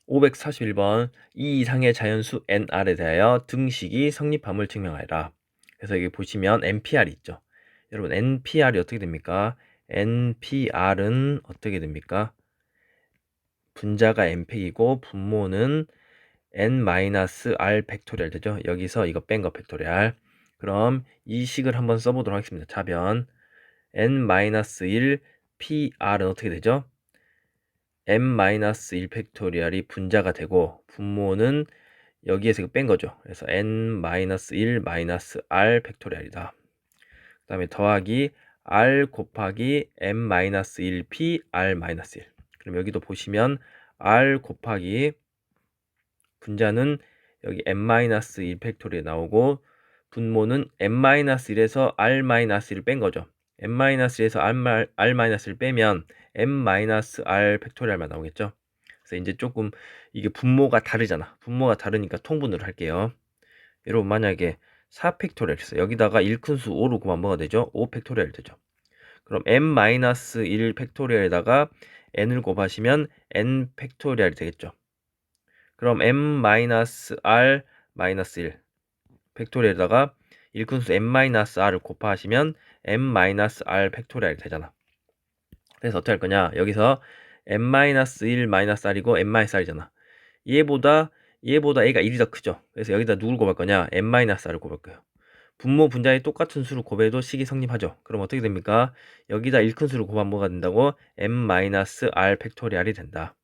541번 이 이상의 자연수 nr에 대하여 등식이 성립함을 증명하여라. 그래서 여기 보시면 npr이 있죠. 여러분 npr이 어떻게 됩니까? npr은 어떻게 됩니까? 분자가 n팩이고 분모는 n-r 팩토리얼 되죠. 여기서 이거 뺀 거 팩토리얼. 그럼 이 식을 한번 써보도록 하겠습니다. 자변 n-1 pr은 어떻게 되죠? n-1 팩토리얼이 분자가 되고 분모는 여기에서 이거 뺀 거죠. 그래서 n-1 r 팩토리얼이다. 그 다음에 더하기 r 곱하기 n-1 p r-1. 그럼 여기도 보시면 r 곱하기 분자는 여기 n-1 팩토리에 나오고 분모는 n-1에서 r-1을 뺀 거죠. n-1에서 r-1을 빼면 n-r 팩토리얼만 나오겠죠. 그래서 이제 조금 이게 분모가 다르잖아. 분모가 다르니까 통분을 할게요. 여러분 만약에 4 팩토리얼 있어요. 여기다가 1큰수 5로 곱하면 뭐가 되죠? 5 팩토리얼 되죠. 그럼 n-1 팩토리얼에다가 n을 곱하시면 n 팩토리얼이 되겠죠. 그럼 n-r-1 팩토리얼에다가 1큰수 n-r을 곱하시면 n-r 팩토리얼이 되잖아. 그래서 어떻게 할 거냐? 여기서 n-1 r이고 n-r이잖아. 얘보다 a가 1이 더 크죠. 그래서 여기다 누굴 곱할 거냐? n-r을 곱할 거예요. 분모 분자에 똑같은 수를 곱해도 식이 성립하죠. 그럼 어떻게 됩니까? 여기다 1큰수를 곱하면 뭐가 된다고? n-r 팩토리얼이 된다.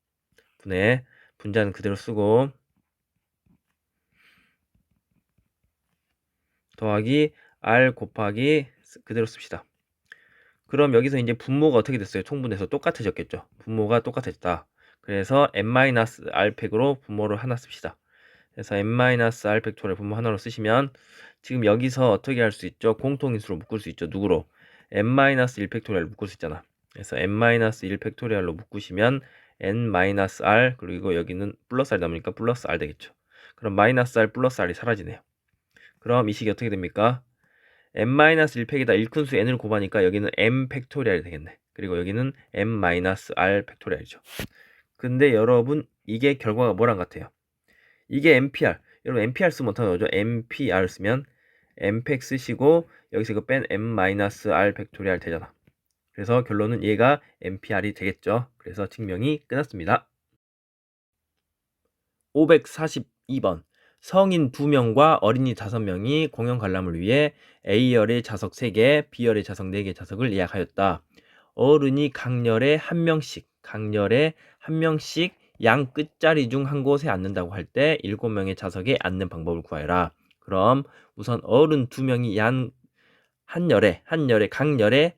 분의 분자는 그대로 쓰고 더하기 r 곱하기 그대로 씁시다. 그럼 여기서 이제 분모가 어떻게 됐어요? 통분해서 똑같아졌겠죠. 분모가 똑같아졌다. 그래서 n-r 팩으로 분모를 하나 씁시다. 그래서 n-r 팩토리얼 분모 하나로 쓰시면 지금 여기서 어떻게 할 수 있죠? 공통인수로 묶을 수 있죠. 누구로? n-1 팩토리얼로 묶을 수 있잖아. 그래서 n-1 팩토리얼로 묶으시면 n-r 그리고 여기는 플러스 r 남으니까 플러스 r 되겠죠. 그럼 마이너스 r 플러스 r이 사라지네요. 그럼 이 식이 어떻게 됩니까? n-1 팩에다 1큰수 n을 곱하니까 여기는 m 팩토리얼이 되겠네. 그리고 여기는 m-r 팩토리얼이죠. 근데 여러분 이게 결과가 뭐랑 같아요? 이게 npr. 여러분 npr 쓰면 어떻게 나오죠? npr 쓰면 n팩 쓰시고 여기서 이거 뺀 m-r 팩토리얼 되잖아. 그래서 결론은 얘가 npr이 되겠죠. 그래서 증명이 끝났습니다. 542번 성인 2명과 어린이 5명이 공연 관람을 위해 A열의 좌석 3개, B열의 좌석 4개 좌석을 예약하였다. 어른이 각열에 한 명씩 양 끝자리 중 한 곳에 앉는다고 할 때 7명의 좌석에 앉는 방법을 구하여라. 그럼 우선 어른 2명이 각열에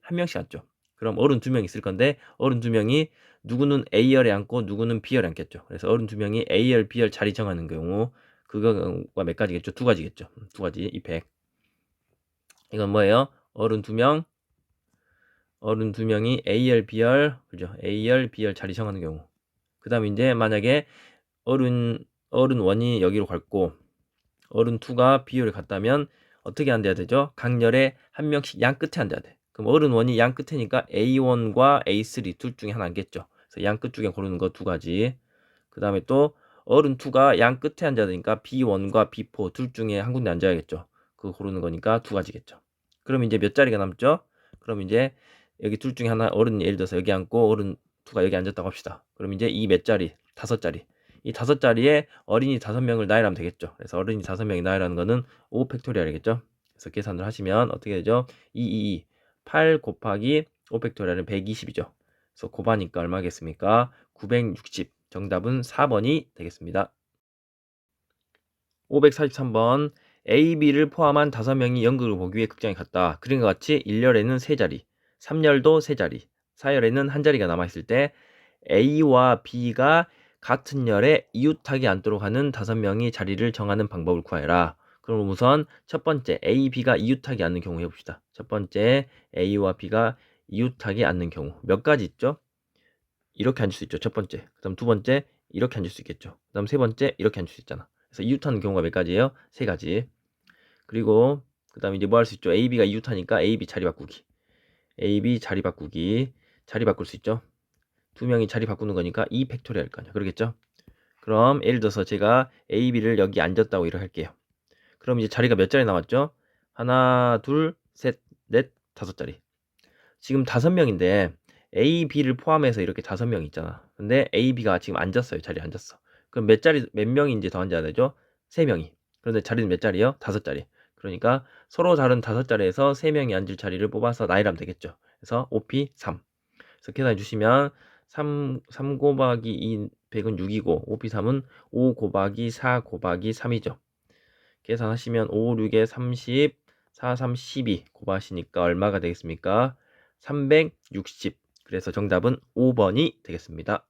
한 명씩 앉죠. 그럼 어른 2명 있을 건데 어른 2명이 누구는 A열에 앉고 누구는 B열에 앉겠죠. 그래서 어른 2명이 A열, B열 자리 정하는 경우 그거가 몇 가지겠죠? 2가지겠죠. 2가지 이 100. 이건 뭐예요? 어른 2명이 A열, B열, 그죠? A열, B열 자리 정하는 경우. 그 다음에 이제 만약에 어른 1이 여기로 갔고 어른 2가 B열에 갔다면 어떻게 앉아야 되죠? 각열에 한 명씩 양 끝에 앉아야 돼. 그럼 어른 1이 양 끝에니까 A1과 A3 둘 중에 하나 앉겠죠. 그래서 양 끝 중에 고르는 거 2가지. 그 다음에 또 어른 2가 양 끝에 앉아야 되니까 B1과 B4 둘 중에 한 군데 앉아야겠죠. 그거 고르는 거니까 2가지겠죠. 그럼 이제 몇 자리가 남죠? 그럼 이제 여기 둘 중에 하나 어른 예를 들어서 여기 앉고 어른 2가 여기 앉았다고 합시다. 그럼 이제 이 몇 자리? 5자리. 이 5자리에 어린이 5명을 나열하면 되겠죠. 그래서 어린이 5명이 나열하는 거는 5 팩토리얼이겠죠. 그래서 계산을 하시면 어떻게 되죠? 8 곱하기 5 팩토리얼은 120이죠. 그래서 곱하니까 얼마겠습니까? 960. 정답은 4번이 되겠습니다. 543번 A, B를 포함한 5명이 연극을 보기 위해 극장에 갔다. 그림과 같이 1열에는 3자리, 3열도 3자리, 4열에는 1자리가 남아있을 때 A와 B가 같은 열에 이웃하게 앉도록 하는 5명이 자리를 정하는 방법을 구하여라. 그럼 우선 첫 번째 A, B가 이웃하게 앉는 경우 해봅시다. 첫 번째 A와 B가 이웃하게 앉는 경우 몇 가지 있죠? 이렇게 앉을 수 있죠. 첫 번째. 그 다음 두 번째 이렇게 앉을 수 있겠죠. 그 다음 세 번째 이렇게 앉을 수 있잖아. 그래서 이웃하는 경우가 몇 가지예요? 3가지. 그리고 그 다음에 이제 뭐 할 수 있죠? A, B가 이웃하니까 A, B 자리 바꾸기. A, B 자리 바꾸기. 자리 바꿀 수 있죠. 2명이 자리 바꾸는 거니까 2 팩토리얼 거 아니야. 그러겠죠? 그럼 예를 들어서 제가 A, B를 여기 앉았다고 이렇게 할게요. 그럼 이제 자리가 몇 자리 남았죠? 하나, 둘, 셋, 넷, 5자리. 지금 5명인데 A, B를 포함해서 이렇게 5명 있잖아. 근데 A, B가 지금 앉았어요. 자리에 앉았어. 그럼 몇 명이 이제 더 앉아야 되죠? 3명이. 그런데 자리는 몇 자리요? 5자리. 그러니까 서로 다른 5자리에서 3명이 앉을 자리를 뽑아서 나열하면 되겠죠. 그래서 5P 3. 그래서 계산해 주시면 3 곱하기 2, 100은 6이고 5P 3은 5 곱하기 4 곱하기 3이죠. 계산하시면 5, 6에 30, 4, 3, 12 곱하시니까 얼마가 되겠습니까? 360. 그래서 정답은 5번이 되겠습니다.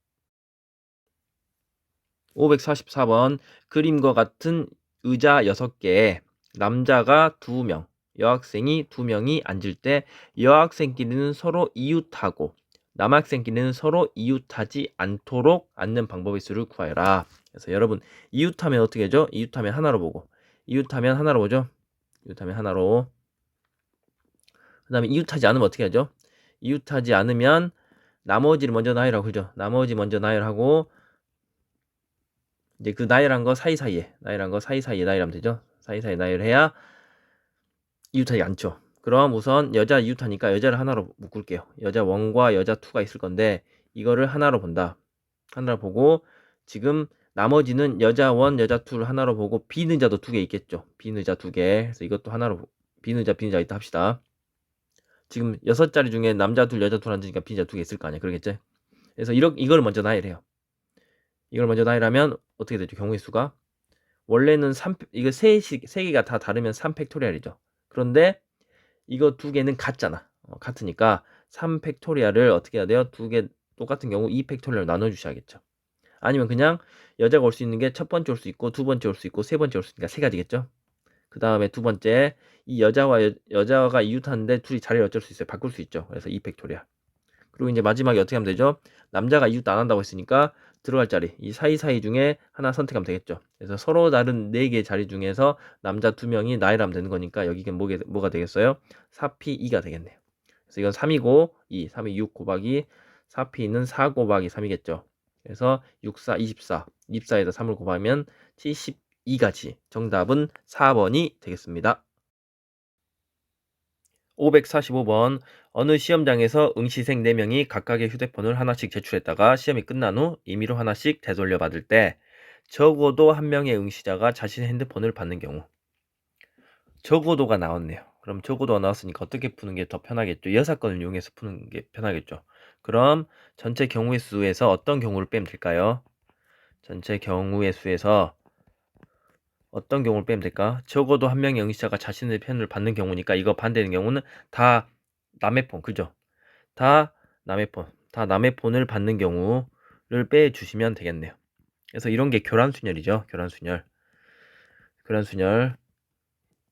544번 그림과 같은 의자 6개에 남자가 2명, 여학생이 2명이 앉을 때 여학생끼리는 서로 이웃하고 남학생끼리는 서로 이웃하지 않도록 앉는 방법의 수를 구하여라. 그래서 여러분 이웃하면 어떻게 하죠? 이웃하면 하나로 보고 이웃하면 하나로 보죠? 이웃하면 하나로. 그 다음에 이웃하지 않으면 어떻게 하죠? 이웃하지 않으면 나머지를 먼저 나열하고 그죠? 나머지 먼저 나열하고 이제 그 나열한 거 사이사이에 나열하면 되죠? 사이사이에 나열해야 이웃하지 않죠. 그럼 우선 여자 이웃하니까 여자를 하나로 묶을게요. 여자 1과 여자 2가 있을 건데 이거를 하나로 본다. 하나로 보고 지금 나머지는 여자 1, 여자 2를 하나로 보고 비는자도 2개 있겠죠. 비는자 2개. 그래서 이것도 하나로 비는자 있다 합시다. 지금 6자리 중에 남자 2, 여자 2 앉으니까 비는자 2개 있을 거 아니야. 그러겠지? 그래서 이걸 먼저 나열해요. 이걸 먼저 나열하면 어떻게 되죠? 경우의 수가 원래는 이거 세 개가 다 다르면 3팩토리얼이죠. 그런데 이거 2개는 같잖아. 같으니까 3팩토리얼을 어떻게 해야 돼요? 2개 똑같은 경우 2팩토리얼 나눠 주셔야겠죠. 아니면 그냥 여자가 올 수 있는 게 첫 번째 올 수 있고 두 번째 올 수 있고 세 번째 올 수 있으니까 3가지겠죠. 그 다음에 두 번째 이 여자가 이웃하는데 둘이 자리를 어쩔 수 있어요. 바꿀 수 있죠. 그래서 2팩토리얼. 그리고 이제 마지막에 어떻게 하면 되죠? 남자가 이웃도 안 한다고 했으니까 들어갈 자리 이 사이사이 중에 하나 선택하면 되겠죠. 그래서 서로 다른 4개 자리 중에서 남자 2명이 나열하면 되는 거니까 여기가 뭐가 되겠어요? 4P2가 되겠네요. 그래서 이건 3이고 3이 6 곱하기 4P는 4 곱하기 3이겠죠. 그래서 6, 4, 24. 24에다 3을 곱하면 72가지. 정답은 4번이 되겠습니다. 545번 어느 시험장에서 응시생 4명이 각각의 휴대폰을 하나씩 제출했다가 시험이 끝난 후 임의로 하나씩 되돌려 받을 때 적어도 한 명의 응시자가 자신의 핸드폰을 받는 경우 적어도가 나왔네요. 그럼 적어도가 나왔으니까 어떻게 푸는 게 더 편하겠죠? 여사건을 이용해서 푸는 게 편하겠죠. 그럼 전체 경우의 수에서 어떤 경우를 빼면 될까요? 전체 경우의 수에서 어떤 경우를 빼면 될까? 적어도 한 명의 응시자가 자신의 펜을 받는 경우니까 이거 반대되는 경우는 다 남의 폰, 그죠? 다 남의 폰을 받는 경우를 빼주시면 되겠네요. 그래서 이런 게 교란순열이죠. 교란순열.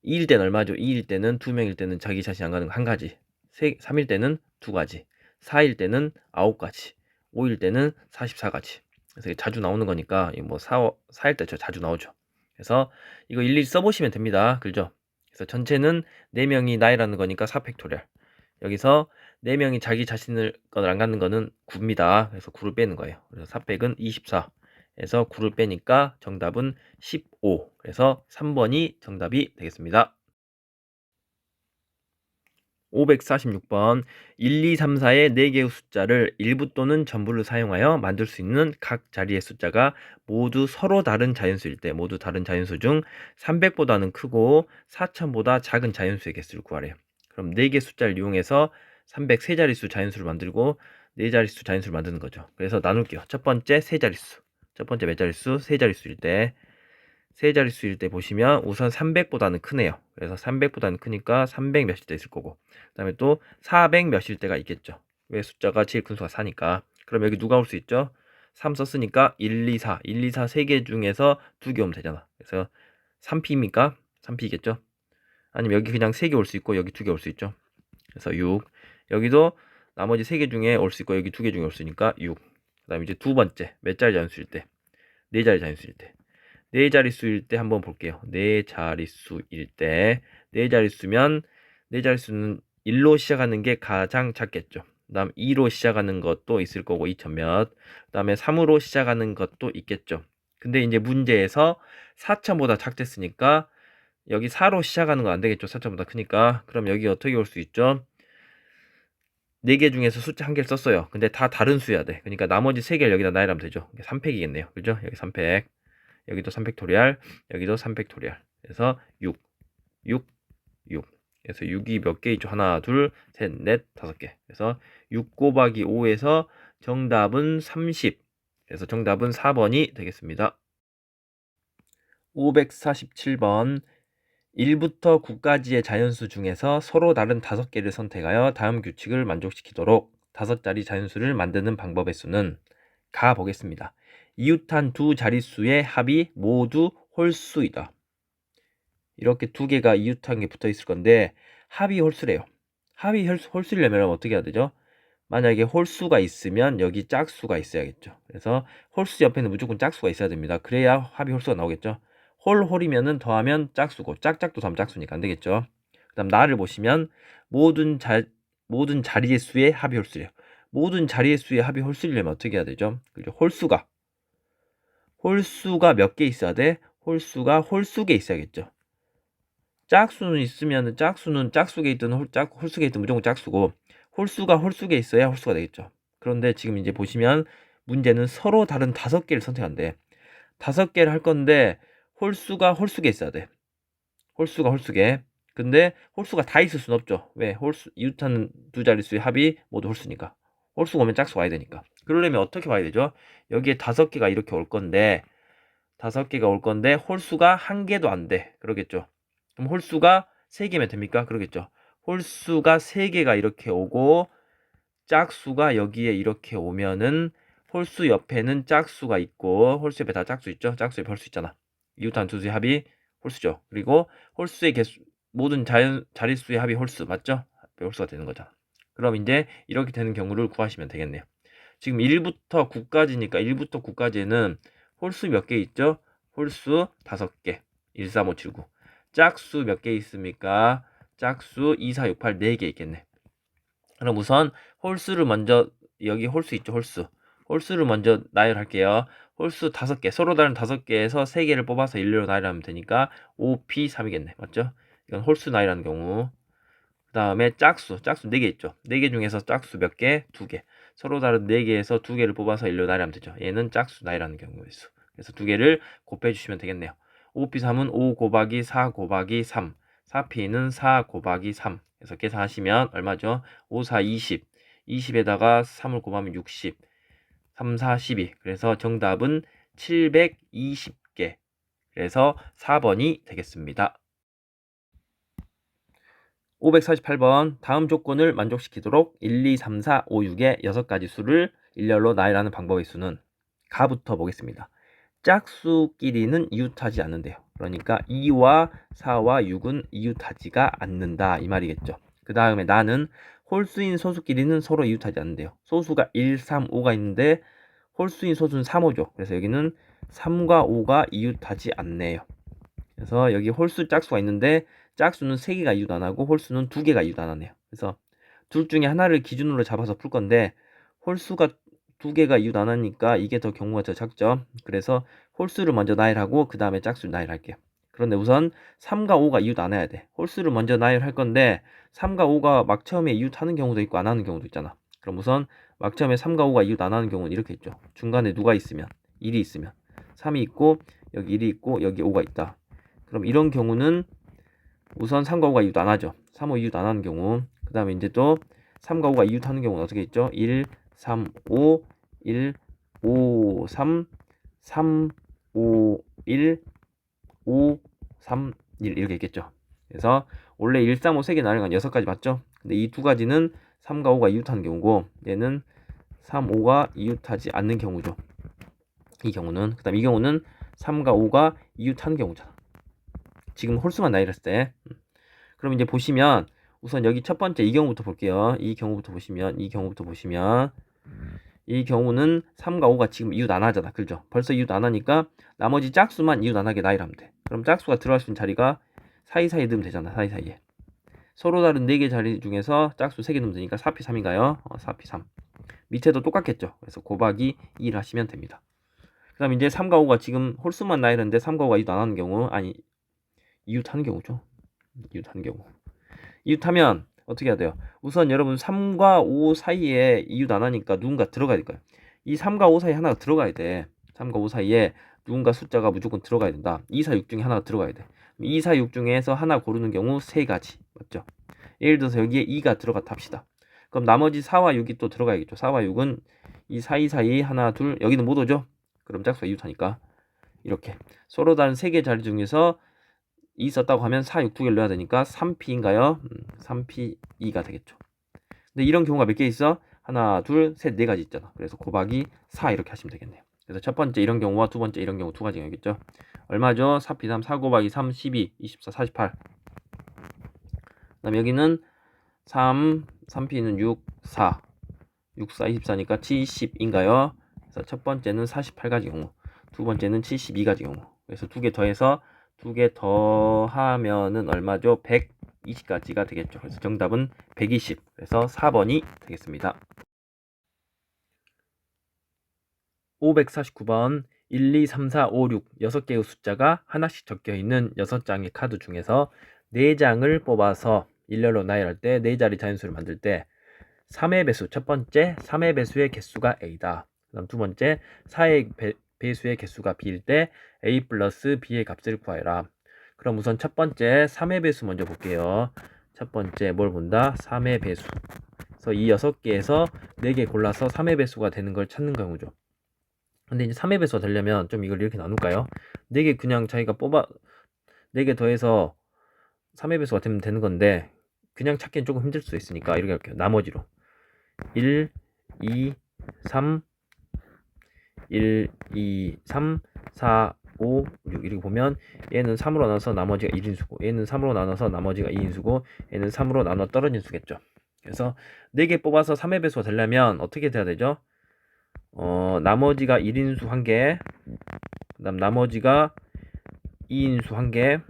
2일 때는 얼마죠? 2일 때는 2명일 때는 자기 자신 안 가는 거 1가지. 3일 때는 2가지. 4일 때는 9가지. 5일 때는 44가지. 그래서 자주 나오는 거니까 뭐 4일 때 자주 나오죠. 그래서 이거 일일이 써보시면 됩니다. 그죠? 그래서 전체는 4명이 나이라는 거니까 4팩토리얼. 여기서 4명이 자기 자신을 안 갖는 거는 9입니다. 그래서 9를 빼는 거예요. 그래서 4팩은 24. 에서 9를 빼니까 정답은 15. 그래서 3번이 정답이 되겠습니다. 546번 1, 2, 3, 4의 4개의 숫자를 일부 또는 전부를 사용하여 만들 수 있는 각 자리의 숫자가 모두 서로 다른 자연수일 때 모두 다른 자연수 중 300보다는 크고 4000보다 작은 자연수의 개수를 구하래요. 그럼 4개 숫자를 이용해서 300 세자릿수 자연수를 만들고 4자릿수 자연수를 만드는 거죠. 그래서 나눌게요. 첫 번째 세자릿수. 첫 번째 몇 자릿수? 세자릿수일 때 세자릿수일 때 보시면 우선 300보다는 크네요. 그래서 300보다는 크니까 300 몇일 때 있을 거고 그 다음에 또 400 몇일 때가 있겠죠. 왜 숫자가 제일 큰 수가 4니까. 그럼 여기 누가 올 수 있죠? 3 썼으니까 1, 2, 4 1, 2, 4 3개 중에서 2개 오면 되잖아. 그래서 3P입니까? 3P겠죠? 아니면 여기 그냥 3개 올 수 있고 여기 2개 올 수 있죠. 그래서 6 여기도 나머지 3개 중에 올 수 있고 여기 2개 중에 올 수 있으니까 6 그 다음에 이제 두 번째 몇 자리 자연수일 때 4자리 자연수일 때 4자릿수일 때 한번 볼게요. 4자릿수일 때 4자릿수면 4자릿수는 1로 시작하는 게 가장 작겠죠. 그 다음 2로 시작하는 것도 있을 거고 2000몇 그 다음에 3으로 시작하는 것도 있겠죠. 근데 이제 문제에서 4,000보다 작댔으니까 여기 4로 시작하는 거 안 되겠죠. 4,000보다 크니까. 그럼 여기 어떻게 올 수 있죠? 4개 중에서 숫자 1개를 썼어요. 근데 다 다른 수여야 돼. 그러니까 나머지 3개를 여기다 나열하면 되죠. 3팩이겠네요. 그죠? 여기 3팩. 여기도 3팩토리알. 여기도 3팩토리알. 그래서 6. 6. 6. 그래서 6이 몇 개 있죠? 하나, 둘, 셋, 넷, 5개. 그래서 6 곱하기 5에서 정답은 30. 그래서 정답은 4번이 되겠습니다. 547번 1부터 9까지의 자연수 중에서 서로 다른 5개를 선택하여 다음 규칙을 만족시키도록 5자리 자연수를 만드는 방법의 수는 가 보겠습니다. 이웃한 두 자릿수의 합이 모두 홀수이다. 이렇게 두 개가 이웃한 게 붙어 있을 건데 합이 홀수래요. 합이 홀수려면 어떻게 해야 되죠? 만약에 홀수가 있으면 여기 짝수가 있어야겠죠. 그래서 홀수 옆에는 무조건 짝수가 있어야 됩니다. 그래야 합이 홀수가 나오겠죠. 홀이면은 더하면 짝수고 짝짝도 더하면 짝수니까 안 되겠죠. 그다음 나를 보시면 모든 자리의 수의 합이 홀수래요. 모든 자리의 수의 합이 홀수려면 어떻게 해야 되죠? 그죠? 홀수가 몇 개 있어야 돼? 홀수가 홀수개 있어야겠죠. 짝수는 있으면 짝수는 짝수개 있든 홀수개 있든 무조건 짝수고 홀수가 홀수개 있어야 홀수가 되겠죠. 그런데 지금 이제 보시면 문제는 서로 다른 5개를 선택한대. 5개를 할 건데 홀수가 홀수개 있어야 돼. 홀수가 홀수개. 근데 홀수가 다 있을 순 없죠. 왜? 이웃하는 두 자릿수의 합이 모두 홀수니까. 홀수가 오면 짝수가 와야 되니까. 그러려면 어떻게 봐야 되죠? 여기에 5개가 이렇게 올 건데 5개가 올 건데 홀수가 1개도 안 돼. 그러겠죠. 그럼 홀수가 3개면 됩니까? 그러겠죠. 홀수가 3개가 이렇게 오고 짝수가 여기에 이렇게 오면은 홀수 옆에는 짝수가 있고 홀수 옆에 다 짝수 있죠? 짝수 옆에 홀수 있잖아. 이웃한 두 수의 합이 홀수죠. 그리고 홀수의 개수 모든 자릿수의 합이 홀수 맞죠? 홀수가 되는 거잖아. 그럼 이제 이렇게 되는 경우를 구하시면 되겠네요. 지금 1부터 9까지니까 1부터 9까지는 홀수 몇 개 있죠? 홀수 5개. 1, 3, 5, 7, 9. 짝수 몇 개 있습니까? 짝수 2, 4, 6, 8 4개 있겠네. 그럼 우선 홀수를 먼저 여기 홀수 있죠? 홀수를 먼저 나열할게요. 홀수 5개. 서로 다른 5개에서 3개를 뽑아서 일렬로 나열하면 되니까 5P3이겠네. 맞죠? 이건 홀수 나열하는 경우. 그 다음에 짝수 4개 있죠. 4개 중에서 짝수 몇 개? 2개. 서로 다른 4개에서 2개를 뽑아서 일렬로 나열하면 되죠. 얘는 짝수 나열하는 경우의 수. 그래서 2개를 곱해 주시면 되겠네요. 5P3은 5 곱하기 4 곱하기 3. 4P는 4 곱하기 3. 그래서 계산하시면 얼마죠? 5, 4, 20. 20에다가 3을 곱하면 60. 3, 4, 12. 그래서 정답은 720개. 그래서 4번이 되겠습니다. 548번 다음 조건을 만족시키도록 1, 2, 3, 4, 5, 6의 6가지 수를 일렬로 나열하는 방법의 수는 가부터 보겠습니다. 짝수끼리는 이웃하지 않는데요. 그러니까 2와 4와 6은 이웃하지가 않는다 이 말이겠죠. 그 다음에 나는 홀수인 소수끼리는 서로 이웃하지 않는데요. 소수가 1, 3, 5가 있는데 홀수인 소수는 3, 5죠. 그래서 여기는 3과 5가 이웃하지 않네요. 그래서 여기 홀수 짝수가 있는데 짝수는 3개가 이웃 안 하고 홀수는 2개가 이웃 안 하네요. 그래서 둘 중에 하나를 기준으로 잡아서 풀 건데 홀수가 2개가 이웃 안 하니까 이게 더 경우가 더 작죠. 그래서 홀수를 먼저 나열하고 그 다음에 짝수를 나열할게요. 그런데 우선 3과 5가 이웃 안 해야 돼. 홀수를 먼저 나열할 건데 3과 5가 막 처음에 이웃 하는 경우도 있고 안 하는 경우도 있잖아. 그럼 우선 막 처음에 3과 5가 이웃 안 하는 경우는 이렇게 있죠. 중간에 누가 있으면 1이 있으면 3이 있고 여기 1이 있고 여기 5가 있다. 그럼 이런 경우는 우선 3과 5가 이웃 안 하죠. 3, 5 이웃 안 하는 경우. 그 다음에 이제 또 3과 5가 이웃 하는 경우는 어떻게 있죠? 1, 3, 5, 1, 5, 3, 3, 5, 1, 5, 3, 1 이렇게 있겠죠. 그래서 원래 1, 3, 5 3개 나누면 6가지 맞죠? 근데 이 두 가지는 3과 5가 이웃하는 경우고 얘는 3, 5가 이웃하지 않는 경우죠. 이 경우는 그 다음 이 경우는 3과 5가 이웃하는 경우잖아. 지금 홀수만 나열했을 때. 그럼 이제 보시면 우선 여기 첫 번째 이 경우부터 볼게요. 이 경우부터 보시면 이 경우는 3과 5가 지금 이웃 안 하잖아. 그죠? 벌써 이웃 안 하니까 나머지 짝수만 이웃 안 하게 나열하면 돼. 그럼 짝수가 들어갈 수 있는 자리가 사이사이에 넣으면 되잖아. 사이사이에. 서로 다른 4개 자리 중에서 짝수 3개 넣으면 되니까 4P3인가요? 4P3. 밑에도 똑같겠죠. 그래서 곱하기 1 하시면 됩니다. 그 다음에 이제 3과 5가 지금 홀수만 나열했는데 3과 5가 이웃 안 하는 경우, 아니 이웃하는 경우죠. 이웃하는 경우. 이웃하면 어떻게 해야 돼요? 우선 여러분 3과 5 사이에 이웃 안 하니까 누군가 들어가야 될까요? 이 3과 5 사이에 하나가 들어가야 돼. 3과 5 사이에 누군가 숫자가 무조건 들어가야 된다. 2, 4, 6 중에 하나가 들어가야 돼. 2, 4, 6 중에서 하나 고르는 경우 세 가지. 맞죠? 예를 들어서 여기에 2가 들어갔다 합시다. 그럼 나머지 4와 6이 또 들어가야겠죠. 4와 6은 이 사이 하나, 둘, 여기는 못 오죠? 그럼 짝수가 이웃하니까. 이렇게. 서로 다른 세 개 자리 중에서 2 썼다고 하면 4, 6 두 개를 넣어야 되니까 3P인가요? 3P2가 되겠죠. 근데 이런 경우가 몇 개 있어? 하나, 둘, 셋, 네 가지 있잖아. 그래서 곱하기 4 이렇게 하시면 되겠네요. 그래서 첫 번째 이런 경우와 두 번째 이런 경우 두 가지가 있겠죠. 얼마죠? 4P3, 4 곱하기 3, 12, 24, 48. 그 다음에 여기는 3P는 6, 4. 6, 4, 24니까 70인가요? 그래서 첫 번째는 48가지 경우, 두 번째는 72가지 경우. 그래서 두 개 더해서 두 개 더하면은 얼마죠? 120가지가 되겠죠. 그래서 정답은 120. 그래서 4번이 되겠습니다. 549번 1, 2, 3, 4, 5, 6 6개의 숫자가 하나씩 적혀 있는 6장의 카드 중에서 4장을 뽑아서 일렬로 나열할 때 4자리 자연수를 만들 때 3의 배수, 첫 번째 3의 배수의 개수가 A다. 그다음 두 번째 4의 배수의 개수가 B일 때 A 플러스 B의 값을 구하여라. 그럼 우선 첫 번째 3의 배수 먼저 볼게요. 첫 번째 뭘 본다? 3의 배수. 그래서 이 6개에서 4개 골라서 3의 배수가 되는 걸 찾는 경우죠. 근데 이제 3의 배수가 되려면 좀 이걸 이렇게 나눌까요? 4개 그냥 자기가 뽑아 4개 더해서 3의 배수가 되면 되는 건데 그냥 찾기는 조금 힘들 수 있으니까 이렇게 할게요. 나머지로 1, 2, 3, 1, 2, 3, 4, 5, 6 이렇게 보면 얘는 3으로 나눠서 나머지가 1인수고 얘는 3으로 나눠서 나머지가 2인수고 얘는 3으로 나눠 떨어진 수겠죠. 그래서 4개 뽑아서 3의 배수가 되려면 어떻게 돼야 되죠? 나머지가 1인수 1개, 그 다음 나머지가 2인수 1개,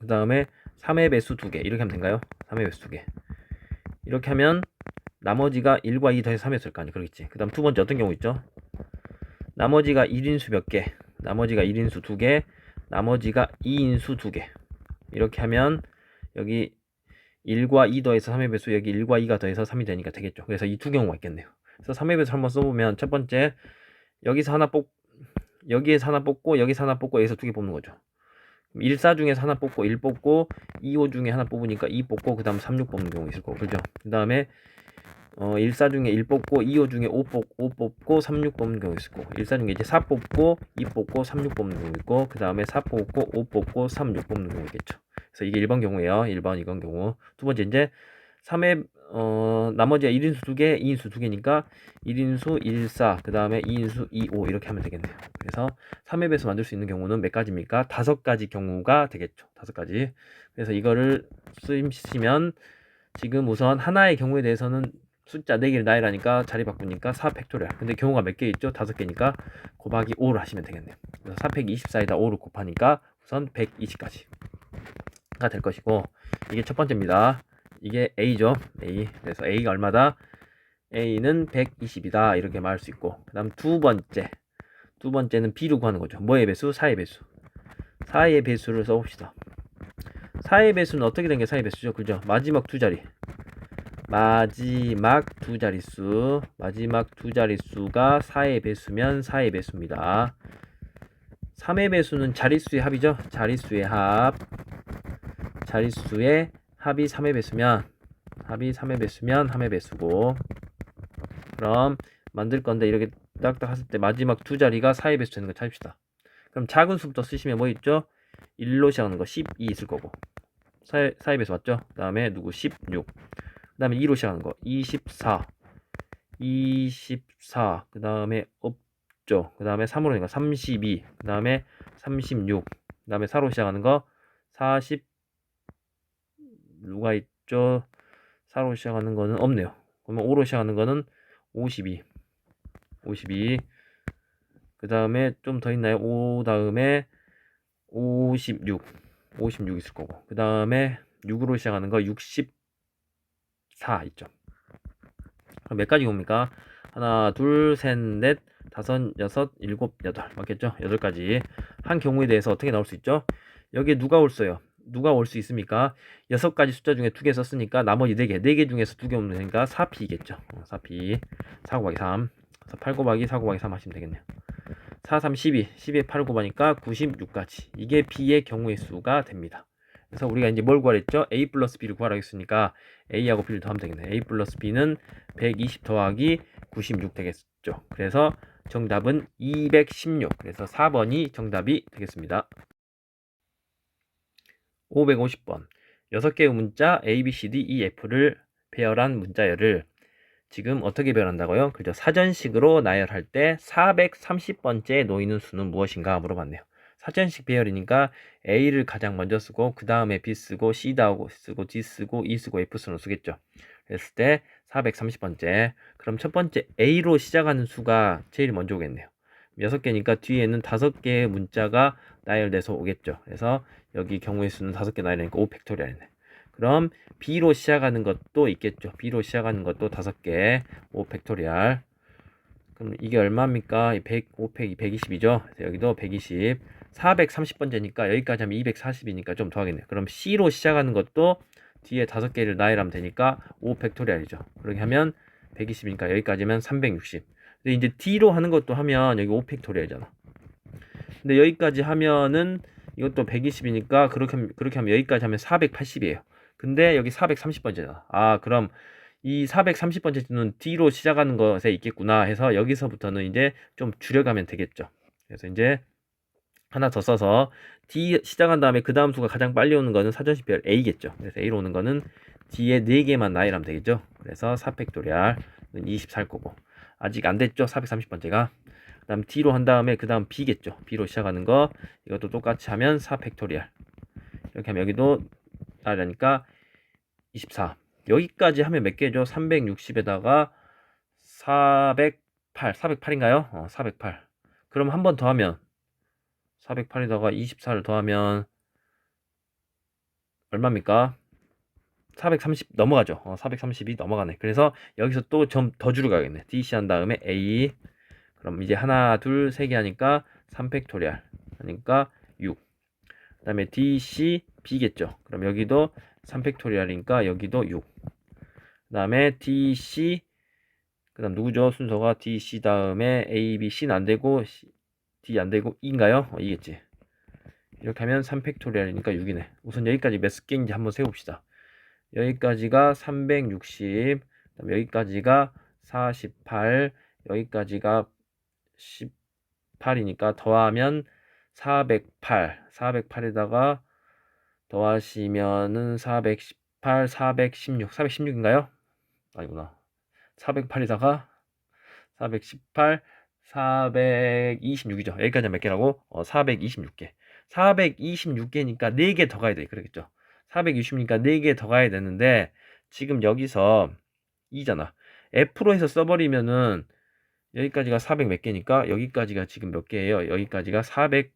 그 다음에 3의 배수 2개 이렇게 하면 된가요? 3의 배수 2개 이렇게 하면 나머지가 1과 2 더해서 3였을 거 아니에요. 그러겠지. 그 다음 두 번째 어떤 경우 있죠? 나머지가 1인수 몇 개, 나머지가 1인수 2개, 나머지가 2인수 2개 이렇게 하면 여기 1과 2 더해서 3의 배수 여기 1과 2가 더해서 3이 되니까 되겠죠. 그래서 이 두 경우가 있겠네요. 그래서 3의 배수 한번 써보면 첫 번째 여기서 하나 여기에서 하나 뽑고 여기서 하나 뽑고 여기서 2개 뽑는 거죠. 1, 4 중에서 하나 뽑고 1 뽑고 2, 5 중에 하나 뽑으니까 2 뽑고 그 다음 3, 6 뽑는 경우 있을 거고 그죠? 그 다음에 1, 4 중에 1 뽑고 2, 5 중에 5 뽑고 3, 6 뽑는 경우 있을 거고 1, 4 중에 이제 4 뽑고 2 뽑고 3, 6 뽑는 경우 있고 그 다음에 4 뽑고 5 뽑고 3, 6 뽑는 경우 있겠죠. 그래서 이게 1번 경우예요. 1번 이건 경우. 두 번째 이제 3의 나머지가 1인수 2개, 2인수 2개니까 1인수 1, 4, 그 다음에 2인수 2, 5 이렇게 하면 되겠네요. 그래서 3의 배수 만들 수 있는 경우는 몇 가지입니까? 5가지 경우가 되겠죠. 5가지. 그래서 이거를 쓰시면 지금 우선 하나의 경우에 대해서는 숫자 4개를 나열하니까 자리 바꾸니까 4 팩토리얼. 근데 경우가 몇 개 있죠? 5개니까 곱하기 5를 하시면 되겠네요. 그래서 4 팩 24에다 5를 곱하니까 우선 120까지가 될 것이고 이게 첫 번째입니다. 이게 A죠. A. 그래서 A가 얼마다? A는 120이다. 이렇게 말할 수 있고 그 다음 두 번째는 B로 구하는 거죠. 뭐의 배수? 4의 배수. 4의 배수를 써봅시다. 4의 배수는 어떻게 된 게 4의 배수죠? 그죠? 마지막 두 자리. 마지막 두 자릿수가 4의 배수면 4의 배수입니다. 3의 배수는 자릿수의 합이죠. 자릿수의 합이 3의 배수면 3의 배수고 그럼 만들 건데 이렇게 딱딱 했을 때 마지막 두 자리가 4의 배수 되는 거 찾읍시다. 그럼 작은 수부터 쓰시면 뭐 있죠? 1로 시작하는 거 12 있을 거고 4의 배수 맞죠? 그 다음에 누구 16 그 다음에 2로 시작하는 거 24 그 다음에 없죠. 그 다음에 3으로 하는 거 32 그 다음에 36 그 다음에 4로 시작하는 거 40 누가 있죠? 4로 시작하는 거는 없네요. 그러면 5로 시작하는 거는 52 그 다음에 좀 더 있나요? 5 다음에 56 있을 거고 그 다음에 6으로 시작하는 거 64 있죠. 그럼 몇 가지 옵니까? 하나, 둘, 셋, 넷, 다섯, 여섯, 일곱, 여덟. 맞겠죠? 8가지. 한 경우에 대해서 어떻게 나올 수 있죠? 여기에 누가 올어요? 누가 올 수 있습니까? 6가지 숫자 중에 2개 썼으니까 나머지 4개. 4개 중에서 2개 오면 되니까 4p겠죠. 4p. 4 곱하기 3. 8 곱하기 4 곱하기 3 하시면 되겠네요. 4, 3, 12. 12에 8 곱하니까 96가지. 이게 B의 경우의 수가 됩니다. 그래서 우리가 이제 뭘 구하랬죠? A 플러스 B를 구하라고 했으니까 A하고 B를 더하면 되겠네. A 플러스 B는 120 더하기 96 되겠죠. 그래서 정답은 216. 그래서 4번이 정답이 되겠습니다. 550번. 6개의 문자 A, B, C, D, E, F를 배열한 문자열을 지금 어떻게 배열한다고요? 그죠? 사전식으로 나열할 때 430번째에 놓이는 수는 무엇인가 물어봤네요. 사전식 배열이니까 A를 가장 먼저 쓰고 그 다음에 B 쓰고 C 다음에 쓰고 D 쓰고 E 쓰고 F 순으로 쓰겠죠. 그랬을 때 430번째. 그럼 첫 번째 A로 시작하는 수가 제일 먼저 오겠네요. 6개니까 뒤에는 5개의 문자가 나열돼서 오겠죠. 그래서 여기 경우의 수는 5개 나열되니까 5팩토리얼이네. 그럼 B로 시작하는 것도 있겠죠. B로 시작하는 것도 5개 5팩토리얼. 그럼 이게 얼마입니까? 100, 5팩이 120이죠. 여기도 120. 430번째니까 여기까지 하면 240이니까 좀 더하겠네요. 그럼 C로 시작하는 것도 뒤에 5개를 나열하면 되니까 5팩토리얼이죠. 그렇게 하면 120이니까 여기까지면 360. 근데 이제 D로 하는 것도 하면 여기 5팩토리얼이잖아. 근데 여기까지 하면은 이것도 120이니까 그렇게 하면 여기까지 하면 480이에요. 근데 여기 430번째다. 아, 그럼 이 430번째는 D로 시작하는 것에 있겠구나 해서 여기서부터는 이제 좀 줄여가면 되겠죠. 그래서 이제 하나 더 써서 D 시작한 다음에 그 다음 수가 가장 빨리 오는 거는 사전식 배열 A겠죠. 그래서 A로 오는 거는 D에 4개만 나열하면 되겠죠. 그래서 4팩토리얼은 24일 거고. 아직 안 됐죠. 430번째가. 그 다음 D로 한 다음에 그 다음 B겠죠. B로 시작하는 거 이것도 똑같이 하면 4팩토리얼. 이렇게 하면 여기도 나열하니까 24. 여기까지 하면 몇 개죠? 360에다가 408. 408인가요? 408. 그럼 한 번 더 하면 408에다가 24를 더하면 얼마입니까? 430 넘어가죠. 430이 넘어가네. 그래서 여기서 또 좀 더 줄여가겠네. DC 한 다음에 A. 그럼 이제 하나, 둘, 세 개 하니까 3팩토리얼. 하니까 6. 그 다음에 DC, B겠죠. 그럼 여기도 3팩토리얼이니까 여기도 6. 그 다음에 DC, 그 다음 누구죠? 순서가 DC 다음에 A, B, C는 안 되고, D 안 되고, E인가요? E겠지. 이렇게 하면 3팩토리얼이니까 6이네. 우선 여기까지 몇 개인지 한번 세봅시다. 여기까지가 360, 그다음에 여기까지가 48, 여기까지가 18이니까 더하면 408, 408에다가 더하시면은 418, 416, 416인가요? 아니구나. 408에다가 418, 426이죠. 여기까지 몇 개라고? 426개. 426개니까 4개 더 가야 돼. 그러겠죠. 460이니까 4개 더 가야 되는데 지금 여기서 2잖아. F로 해서 써버리면은 여기까지가 400 몇 개니까 여기까지가 지금 몇 개예요? 여기까지가 400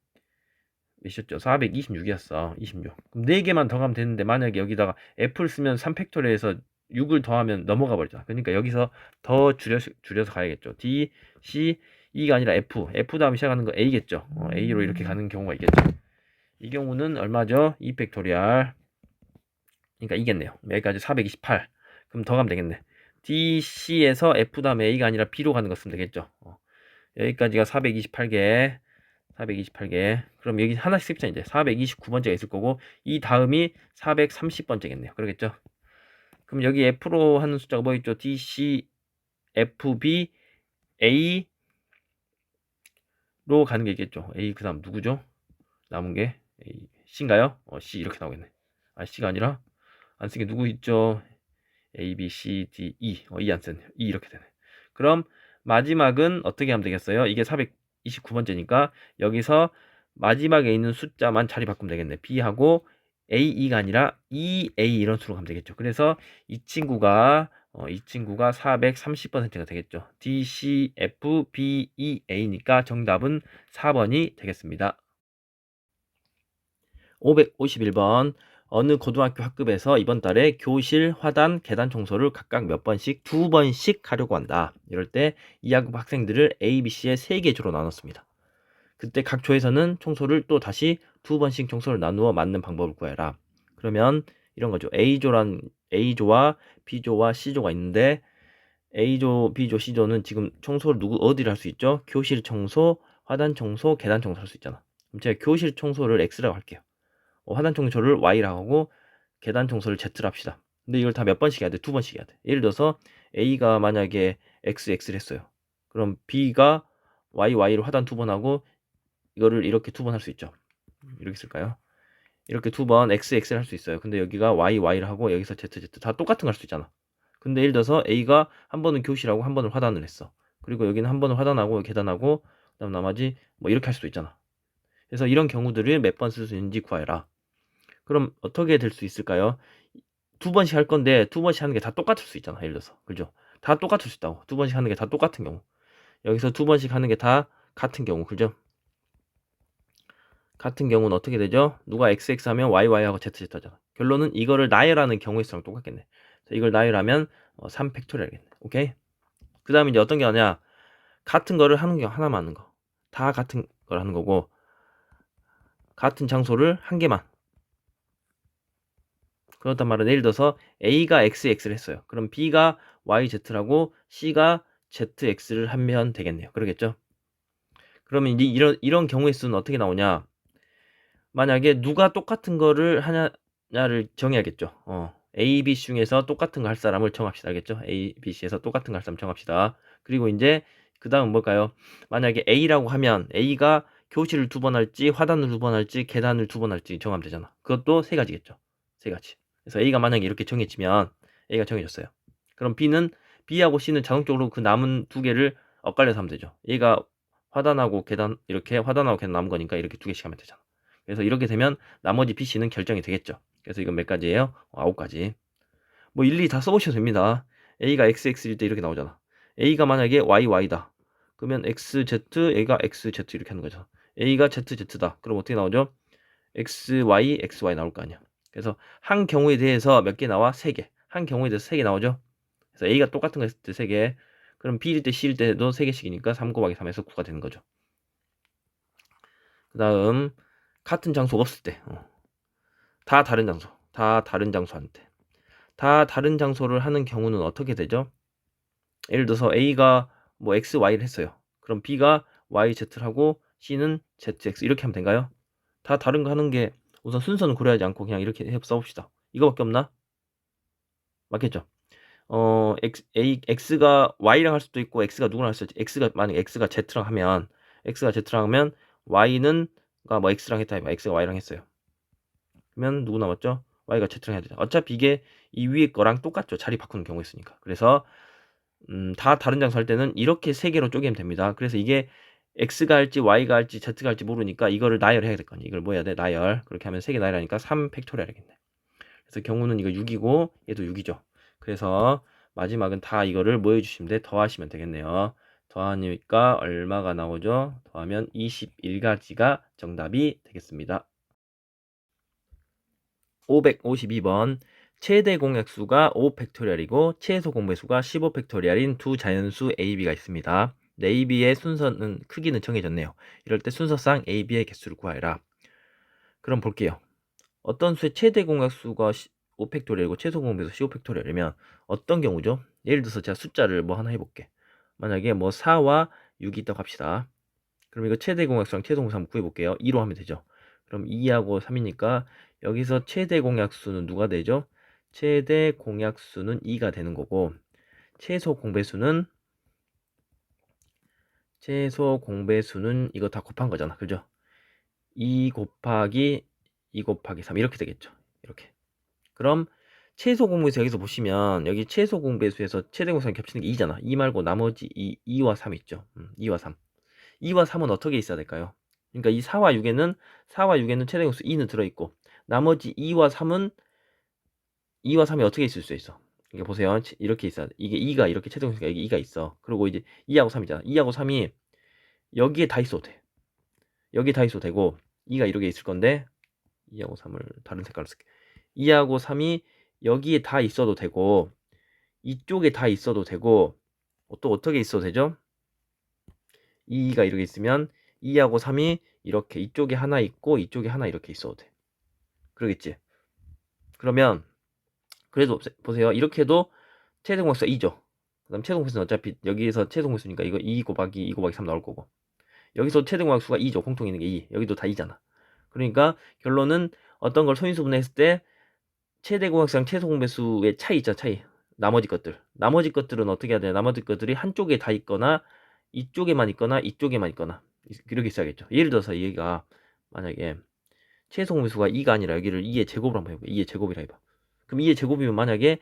몇이었죠? 426이었어. 26. 그럼 4개만 더 가면 되는데 만약에 여기다가 F를 쓰면 3팩토리에서 6을 더하면 넘어가 버리잖아. 그러니까 여기서 더 줄여서 가야겠죠. D, C, E가 아니라 F. F 다음에 시작하는 거 A겠죠. A로 이렇게 가는 경우가 있겠죠. 이 경우는 얼마죠? 2팩토리얼. 그러니까 이겠네요. 여기까지 428. 그럼 더 가면 되겠네. D, C에서 F 다음에 A가 아니라 B로 가는 거 쓰면 되겠죠. 여기까지가 428개. 428개. 그럼 여기 하나씩 씁시다 이제. 429번째가 있을 거고 이 다음이 430번째겠네요. 그러겠죠? 그럼 여기 F로 하는 숫자가 뭐 있죠? D, C, F, B, A로 가는 게 있겠죠. A 그 다음 누구죠? 남은 게 A, C인가요? C 이렇게 나오겠네. 아, C가 아니라 안 쓴 게 누구 있죠? A, B, C, D, E. E 안 썼네. E 이렇게 되네. 그럼 마지막은 어떻게 하면 되겠어요? 이게 429번째니까 여기서 마지막에 있는 숫자만 자리 바꾸면 되겠네. B하고 A, E가 아니라 E, A 이런 수로 가면 되겠죠. 그래서 이 친구가 430%가 되겠죠. D, C, F, B, E, A니까 정답은 4번이 되겠습니다. 551번 어느 고등학교 학급에서 이번 달에 교실, 화단, 계단 청소를 각각 몇 번씩 2번씩 하려고 한다. 이럴 때 이 학급 학생들을 A, B, C의 3개 조로 나눴습니다. 그때 각 조에서는 청소를 또 다시 2번씩 청소를 나누어 맞는 방법을 구해라. 그러면 이런 거죠. A조와 B조와 C조가 있는데 A조, B조, C조는 지금 청소를 어디를 할 수 있죠? 교실 청소, 화단 청소, 계단 청소 할 수 있잖아. 그럼 제가 교실 청소를 X라고 할게요. 화단 청소를 Y라고 하고 계단 청소를 Z로 합시다. 근데 이걸 다 몇 번씩 해야 돼? 2번씩 해야 돼. 예를 들어서 A가 만약에 X를 했어요. 그럼 B가 Y로 화단 2번 하고 이거를 이렇게 2번 할 수 있죠. 이렇게 쓸까요? 이렇게 2번 X를 할 수 있어요. 근데 여기가 Y를 하고 여기서 Z 다 똑같은 걸 할 수 있잖아. 근데 예를 들어서 A가 한 번은 교실하고 한 번은 화단을 했어. 그리고 여기는 한 번은 화단하고 계단하고 그다음 나머지 뭐 이렇게 할 수도 있잖아. 그래서 이런 경우들을 몇 번 쓸 수 있는지 구해라. 그럼 어떻게 될 수 있을까요? 2번씩 할 건데 2번씩 하는 게 다 똑같을 수 있잖아. 예를 들어서. 그죠? 다 똑같을 수 있다고. 2번씩 하는 게 다 똑같은 경우. 여기서 2번씩 하는 게 다 같은 경우. 그죠? 같은 경우는 어떻게 되죠? 누가 XX 하면 YY하고 ZZ 하잖아. 결론은 이거를 나열하는 경우의 수랑 똑같겠네. 이걸 나열하면 3팩토리알겠네. 오케이? 그 다음에 이제 어떤 게 하냐? 같은 거를 하는 게 하나만 하는 거. 다 같은 걸 하는 거고 같은 장소를 한 개만. 그렇단 말은 예를 들어서 A가 XX를 했어요. 그럼 B가 YZ라고 C가 ZX를 하면 되겠네요. 그러겠죠? 그러면 이제 이런 경우의 수는 어떻게 나오냐? 만약에 누가 똑같은 거를 하냐를 정해야겠죠. A, B, C 중에서 똑같은 거 할 사람을 정합시다. 알겠죠? A, B, C에서 똑같은 거 할 사람 정합시다. 그리고 이제 그 다음 뭘까요? 만약에 A라고 하면 A가 교실을 2번 할지 화단을 2번 할지 계단을 2번 할지 정하면 되잖아. 그것도 3가지겠죠. 3가지. 그래서 A가 만약에 이렇게 정해지면 A가 정해졌어요. 그럼 B하고 C는 자동적으로 그 남은 2개를 엇갈려서 하면 되죠. 얘가 화단하고 계단 이렇게 화단하고 계단 남은 거니까 이렇게 2개씩 하면 되잖아. 그래서 이렇게 되면 나머지 PC는 결정이 되겠죠. 그래서 이건 몇 가지예요? 9가지. 뭐 일일이 다 써보셔도 됩니다. A가 XX일 때 이렇게 나오잖아. A가 만약에 YY다. 그러면 XZ, A가 XZ 이렇게 하는 거죠. A가 ZZ다. 그럼 어떻게 나오죠? XY, XY 나올 거 아니야. 그래서 한 경우에 대해서 몇 개 나와? 3개. 한 경우에 대해서 3개 나오죠. 그래서 A가 똑같은 거 했을 때 3개. 그럼 B일 때 C일 때도 3개씩이니까 3 곱하기 3에서 9가 되는 거죠. 그 다음 같은 장소가 없을 때 다 다른 장소 한테 다 다른 장소를 하는 경우는 어떻게 되죠? 예를 들어서 A가 뭐 X, Y를 했어요. 그럼 B가 Y, Z를 하고 C는 ZX 이렇게 하면 된가요? 다 다른 거 하는 게 우선 순서는 고려하지 않고 그냥 이렇게 써봅시다. 이거밖에 없나? 맞겠죠? X가 Y랑 할 수도 있고 X가 누구랑 할 수도 있지. 만약에 X가 Z랑 하면 Y는 뭐 X랑 했다 해봐. X가 Y랑 했어요. 그러면 누구 남았죠? Y가 Z랑 해야 되죠. 어차피 이게 이 위에 거랑 똑같죠. 자리 바꾸는 경우가 있으니까. 그래서 다 다른 장소 할 때는 이렇게 3개로 쪼개면 됩니다. 그래서 이게 X가 할지 Y가 할지 Z가 할지 모르니까 이거를 나열해야 될 거 아니에요. 이걸 뭐 해야 돼? 나열. 그렇게 하면 3개 나열하니까 3팩토리알이겠네. 그래서 경우는 이거 6이고 얘도 6이죠. 그래서 마지막은 다 이거를 뭐 해주시면 돼? 더하시면 되겠네요. 더하니까 얼마가 나오죠? 더하면 21가지가 정답이 되겠습니다. 552번 최대 공약수가 5팩토리얼이고 최소 공배수가 15팩토리얼인 두 자연수 AB가 있습니다. AB의 순서는 크기는 정해졌네요. 이럴 때 순서상 AB의 개수를 구하여라. 그럼 볼게요. 어떤 수의 최대 공약수가 5팩토리얼이고 최소 공배수 15팩토리얼이면 어떤 경우죠? 예를 들어서 제가 숫자를 뭐 하나 해볼게. 만약에 뭐 4와 6이 있다고 합시다. 그럼 이거 최대 공약수랑 최소 공배수 한번 구해볼게요. 2로 하면 되죠. 그럼 2하고 3이니까 여기서 최대 공약수는 누가 되죠? 최대 공약수는 2가 되는 거고 최소 공배수는 이거 다 곱한 거잖아. 그죠? 2 곱하기 3 이렇게 되겠죠. 이렇게. 그럼 최소 공배수 여기서 보시면 여기 최소 공배수에서 최대 공배수랑 겹치는 게 2잖아. 2 말고 나머지 2와 3 있죠. 2와 3. 2와 3은 어떻게 있어야 될까요? 그러니까 이 4와 6에는 최대 공배수 2는 들어있고 나머지 2와 3은 2와 3이 어떻게 있을 수 있어? 이게 보세요. 이렇게 있어야 돼. 이게 2가 이렇게 최대 공배수가 여기 2가 있어. 그리고 이제 2하고 3이잖아. 2하고 3이 여기에 다 있어도 돼. 여기 다 있어도 되고 2가 이렇게 있을 건데 2하고 3을 다른 색깔로 쓸게. 2하고 3이 여기에 다 있어도 되고 이쪽에 다 있어도 되고 또 어떻게 있어도 되죠? 2가 이렇게 있으면 2하고 3이 이렇게 이쪽에 하나 있고 이쪽에 하나 이렇게 있어도 돼. 그러겠지? 그러면 그래도 보세요. 이렇게 해도 최대공약수가 2죠. 그 다음 최대공약수는 어차피 여기에서 최대공약수니까 이거 2 곱하기 2 곱하기 3 나올 거고 여기서 최대공약수가 2죠. 공통 있는 게 2. 여기도 다 2잖아. 그러니까 결론은 어떤 걸 소인수분해했을 때 최대공약수랑 최소공배수의 차이 있잖아. 차이. 나머지 것들은 어떻게 해야 돼? 나머지 것들이 한쪽에 다 있거나 이쪽에만 있거나 이쪽에만 있거나 이렇게 있어야겠죠. 예를 들어서 얘가 만약에 최소공배수가 2가 아니라 여기를 2의 제곱으로 한번 해봐. 2의 제곱이라 해봐. 그럼 2의 제곱이면 만약에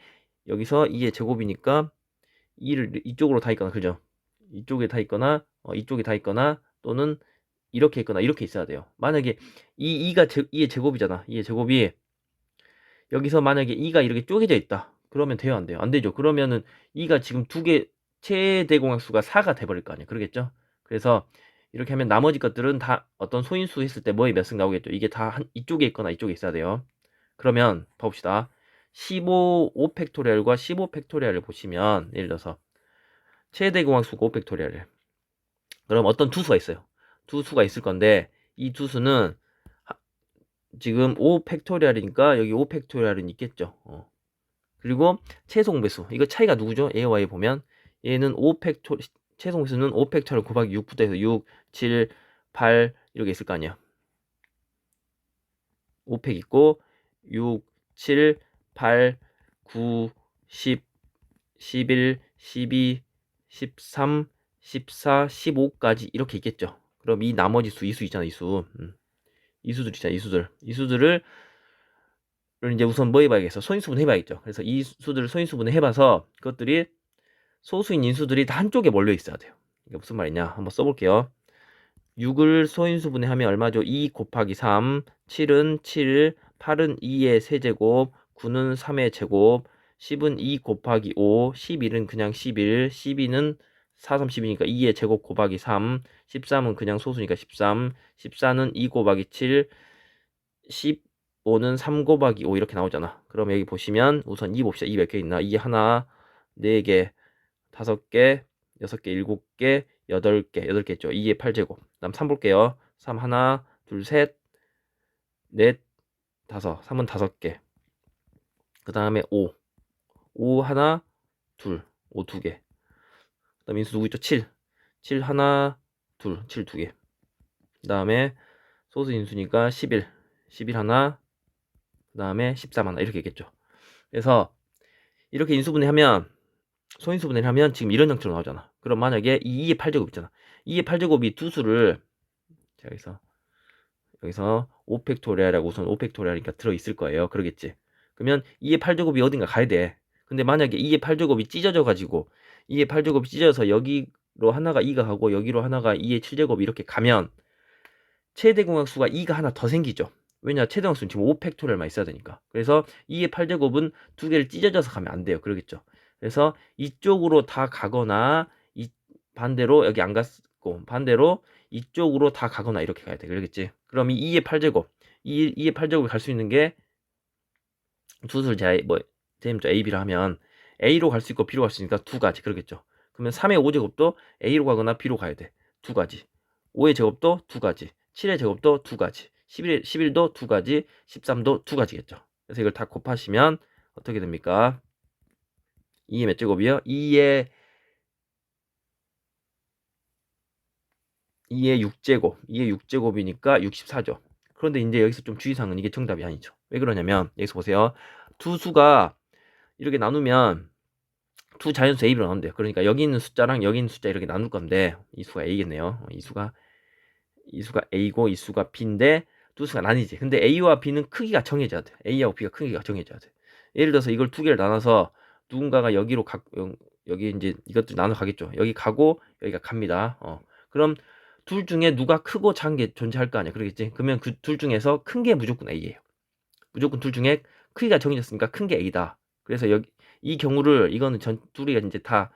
여기서 2의 제곱이니까 2를 이쪽으로 다 있거나 그죠? 이쪽에 다 있거나 이쪽에 다 있거나 또는 이렇게 있거나 이렇게 있어야 돼요. 만약에 이 2의 제곱이잖아. 2의 제곱이 여기서 만약에 2가 이렇게 쪼개져 있다. 그러면 돼요, 안 돼요? 안 되죠. 그러면은 2가 지금 두 개 최대 공약수가 4가 돼버릴 거 아니에요. 그러겠죠? 그래서 이렇게 하면 나머지 것들은 다 어떤 소인수 했을 때 뭐의 몇 승 나오겠죠. 이게 다 이쪽에 있거나 이쪽에 있어야 돼요. 그러면 봐봅시다. 15 5팩토리얼과 15 팩토리얼을 보시면 예를 들어서 최대 공약수가 5 팩토리얼을 그럼 어떤 두 수가 있어요. 두 수가 있을 건데 이 두 수는 지금 5 팩토리얼이니까 여기 5 팩토리얼은 있겠죠. 그리고 최소공배수 이거 차이가 누구죠? A와 A 보면 얘는 5 팩토 최소공배수는 5 팩토리얼 곱하기 6부터 해서 6, 7, 8 이렇게 있을 거 아니야. 5팩 있고 6, 7, 8, 9, 10, 11, 12, 13, 14, 15까지 이렇게 있겠죠. 그럼 이 나머지 수, 이 수 있잖아, 이 수. 이 수들 있잖아, 이 수들. 이 수들을 이제 우선 뭐 해봐야겠어? 소인수분 해봐야겠죠. 그래서 이 수들을 소인수분해 해봐서 그것들이 소수인 인수들이 다 한쪽에 몰려 있어야 돼요. 이게 무슨 말이냐? 한번 써볼게요. 6을 소인수분해 하면 얼마죠? 2 곱하기 3, 7은 7, 8은 2의 세제곱, 9는 3의 제곱, 10은 2 곱하기 5, 11은 그냥 11, 12는 4, 3, 12니까 2의 제곱 곱하기 3, 13은 그냥 소수니까 13, 14는 2 곱하기 7, 15는 3 곱하기 5 이렇게 나오잖아. 그럼 여기 보시면 우선 2 봅시다. 2 몇 개 있나? 2 하나, 4개, 5개, 6개, 7개, 8개, 8개 있죠. 2의 8제곱. 다음 3 볼게요. 3 하나, 둘, 셋, 넷, 다섯. 3은 5개. 그 다음에 5. 5 하나, 둘. 5 2개. 그 다음에 인수 누구 있죠? 7. 7 하나, 둘. 7 2개. 그 다음에 소수 인수니까 11. 11 하나, 그 다음에 13 하나. 이렇게 있겠죠. 그래서 이렇게 인수분해하면 소인수분해를 하면 지금 이런 형태로 나오잖아. 그럼 만약에 2의 8제곱 있잖아. 2의 8제곱이 두 수를 자 여기서 5팩토리얼하고 우선 5팩토리얼이니까 들어있을 거예요. 그러겠지. 그러면 2의 8제곱이 어딘가 가야 돼. 근데 만약에 2의 8제곱이 찢어져 가지고 2의 8제곱이 찢어져서 여기로 하나가 2가 가고 여기로 하나가 2의 7제곱이 이렇게 가면 최대 공약수가 2가 하나 더 생기죠. 왜냐 최대 공약수는 지금 5팩토리얼만 있어야 되니까. 그래서 2의 8제곱은 두 개를 찢어져서 가면 안 돼요. 그러겠죠. 그래서 이쪽으로 다 가거나 반대로 여기 안 갔고 반대로 이쪽으로 다 가거나 이렇게 가야 돼. 그러겠지. 그럼 이 2의 8제곱 2의 8제곱이 갈 수 있는 게 두 수를 제임자 A, B를 하면 A로 갈 수 있고 B로 갈 수 있으니까 두 가지. 그러겠죠. 그러면 3의 5제곱도 A로 가거나 B로 가야 돼. 두 가지. 5의 제곱도 두 가지. 7의 제곱도 두 가지. 11도 두 가지. 13도 두 가지겠죠. 그래서 이걸 다 곱하시면 어떻게 됩니까? 2의 몇 제곱이요? 2의 6제곱. 2의 6제곱이니까 64죠. 그런데 이제 여기서 좀 주의사항은 이게 정답이 아니죠. 왜 그러냐면 여기서 보세요. 두 수가 이렇게 나누면 두 자연수 A, B로 나누면 돼요. 그러니까 여기 있는 숫자랑 여기 있는 숫자 이렇게 나눌 건데 이 수가 A겠네요. 이 수가 A고 이 수가 B인데 두 수가 나뉘지. 근데 A와 B는 크기가 정해져야 돼. A하고 B가 크기가 정해져야 돼. 예를 들어서 이걸 두 개를 나눠서 누군가가 여기로 여기 이제 이것들 나눠 가겠죠. 여기 가고 여기가 갑니다. 그럼 둘 중에 누가 크고 작은 게 존재할 거 아니야. 그러겠지. 그러면 그 둘 중에서 큰 게 무조건 A예요. 무조건 둘 중에 크기가 정해졌으니까 큰 게 A다. 그래서 여기 이 경우를 이거는 둘이 이제 다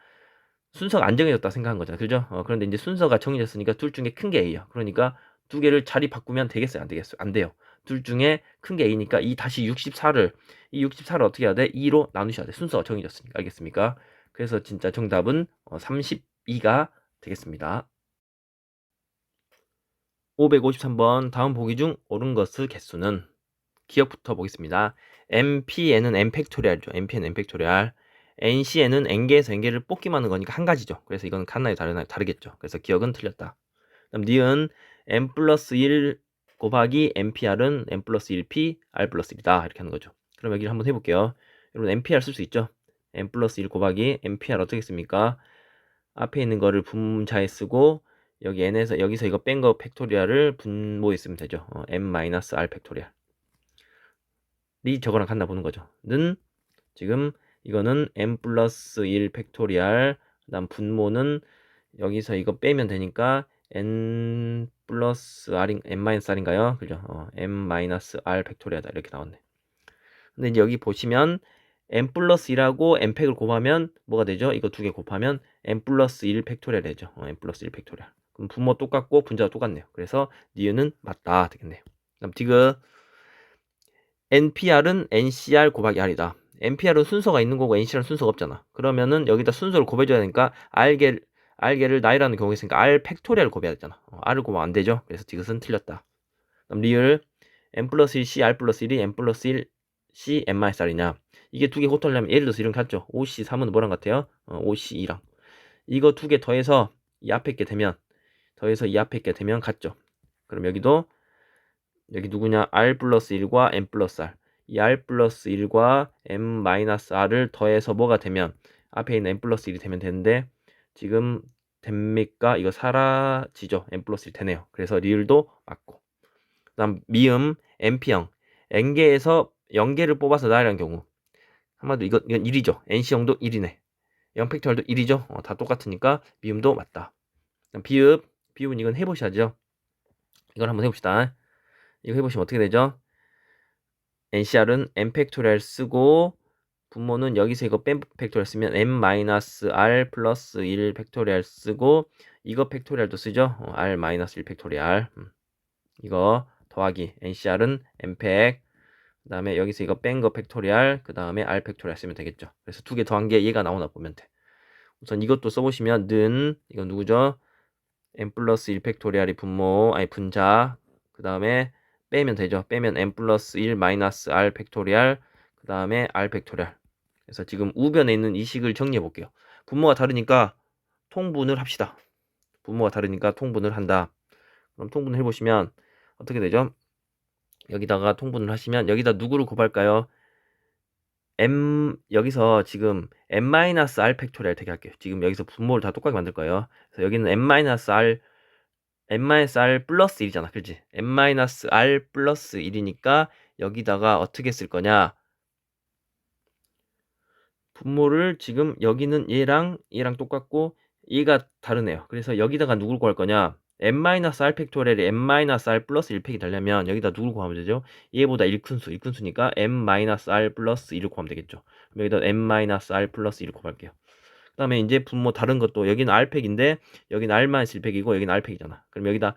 순서가 안 정해졌다 생각한 거잖아. 그죠? 그런데 이제 순서가 정해졌으니까 둘 중에 큰 게 A야. 그러니까 두 개를 자리 바꾸면 되겠어요? 안 되겠어요? 안 돼요. 둘 중에 큰 게 A니까 이 다시 64를 어떻게 해야 돼? 2로 나누셔야 돼. 순서가 정해졌으니까. 알겠습니까? 그래서 진짜 정답은 32가 되겠습니다. 553번 다음 보기 중 옳은 것의 개수는 기억부터 보겠습니다. MPN은 M 팩토리얼이죠. MPN M 팩토리얼. NCN은 N개에서 N개를 뽑기만 하는 거니까 한 가지죠. 그래서 이건 같나요? 다르나요? 다르겠죠. 그래서 기억은 틀렸다. 그럼 니은 M 플러스 1 곱하기 MPR은 M 플러스 1P, R 플러스 1이다. 이렇게 하는 거죠. 그럼 여기를 한번 해볼게요. 여러분 MPR 쓸 수 있죠? M 플러스 1 곱하기 MPR 어떻게 씁니까? 앞에 있는 거를 분자에 쓰고 여기 N에서 여기서 이거 뺀 거 팩토리얼을 분모에 쓰면 되죠. M-R 팩토리얼. 이 저거랑 같나 보는 거죠. 는 지금 이거는 M 플러스 1 팩토리얼 그다음 분모는 여기서 이거 빼면 되니까 N 플러스 R인 N 마이너스 R인가요? 그죠? M 마이너스 R 팩토리얼다 이렇게 나왔네. 근데 이제 여기 보시면 M 플러스 1하고 M 팩을 곱하면 뭐가 되죠? 이거 두 개 곱하면 M 플러스 1 팩토리얼 되죠. M 플러스 1 팩토리얼. 그럼 분모 똑같고 분자가 똑같네요. 그래서 니은은 맞다 되겠네요. 그다음 디귿 NPR은 NCR 곱하기 R이다. NPR은 순서가 있는 거고 NCR은 순서가 없잖아. 그러면은 여기다 순서를 곱해줘야 되니까 R개를 나이라는 경우가 있으니까 R 팩토리얼을 곱해야 되잖아. R을 곱하면 안 되죠. 그래서 디귿은 틀렸다. 그럼 리을 M 플러스 1 C R 플러스 1이 M 플러스 1 C M 마이너스 R이냐. 이게 두 개 곱하려면 예를 들어서 이런 거 같죠. 5C 3은 뭐랑 같아요? 5C 2랑. 이거 두 개 더해서 이 앞에 게 되면 같죠. 그럼 여기도 여기 누구냐? R 플러스 1과 M 플러스 R. 이 R 플러스 1과 M 마이너스 R을 더해서 뭐가 되면 앞에 있는 M 플러스 1이 되면 되는데 지금 됩니까? 이거 사라지죠. M 플러스 1 되네요. 그래서 리을도 맞고. 그다음 미음 NP형 N개에서 0개를 뽑아서 나이라는 경우 한마디로 이건 1이죠. NC형도 1이네. 0팩토리얼도 1이죠. 다 똑같으니까 미음도 맞다. 그다음 비읍은 이건 해보셔야죠. 이걸 한번 해봅시다. 이거 해보시면 어떻게 되죠? NCR은 M 팩토리얼 쓰고 분모는 여기서 이거 뺀 팩토리얼 쓰면 M-R 플러스 1 팩토리얼 쓰고 이거 팩토리얼도 쓰죠. R-1 팩토리얼. 이거 더하기 NCR은 M 팩 그 다음에 여기서 이거 뺀 거 팩토리얼 그 다음에 R 팩토리얼 쓰면 되겠죠. 그래서 두 개 더한 게 얘가 나오나 보면 돼. 우선 이것도 써보시면 는 이건 누구죠? M 플러스 1 팩토리얼이 분자 그 다음에 빼면 되죠. 빼면 M 플러스 1 마이너스 R 팩토리얼 그 다음에 R 팩토리얼. 그래서 지금 우변에 있는 이 식을 정리해 볼게요. 분모가 다르니까 통분을 합시다. 분모가 다르니까 통분을 한다. 그럼 통분을 해보시면 어떻게 되죠? 여기다가 통분을 하시면 여기다 누구를 곱할까요? 여기서 지금 M-R 팩토리얼 되게 할게요. 지금 여기서 분모를 다 똑같게 만들 거예요. 그래서 여기는 M-R 플러스 1이잖아. 그렇지? M-R 플러스 1이니까 여기다가 어떻게 쓸 거냐? 분모를 지금 여기는 얘랑 똑같고 얘가 다르네요. 그래서 여기다가 누굴 구할 거냐? M-R 팩토리얼이 M-R 플러스 1팩이 되려면 여기다 누굴 구하면 되죠? 얘보다 1큰수니까 M-R 플러스 1을 구하면 되겠죠. 그럼 여기다 M-R 플러스 1을 구할게요. 그 다음에 이제 분모 다른 것도 여기는 R팩인데 여기는 R-1팩이고 여기는 R팩이잖아. 그럼 여기다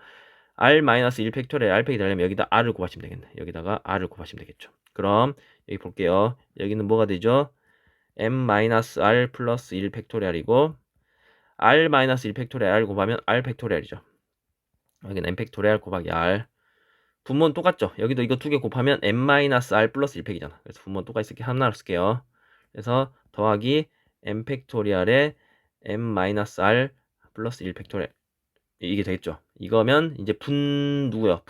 R-1 팩토리얼 R팩이 되려면 여기다 R을 곱하시면 되겠네. 여기다가 R을 곱하시면 되겠죠. 그럼 여기 볼게요. 여기는 뭐가 되죠? M-R 플러스 1 팩토리얼이고 R-1 팩토리얼 R 곱하면 R 팩토리얼이죠. 여기는 M 팩토리얼 곱하기 R. 분모는 똑같죠. 여기도 이거 두 개 곱하면 M-R 플러스 1팩이잖아. 그래서 분모는 똑같이 하나로 쓸게요. 그래서 더하기 M 팩토리얼에 M-R 플러스 1 팩토리얼 이게 되겠죠. 이거면 이제 누구요?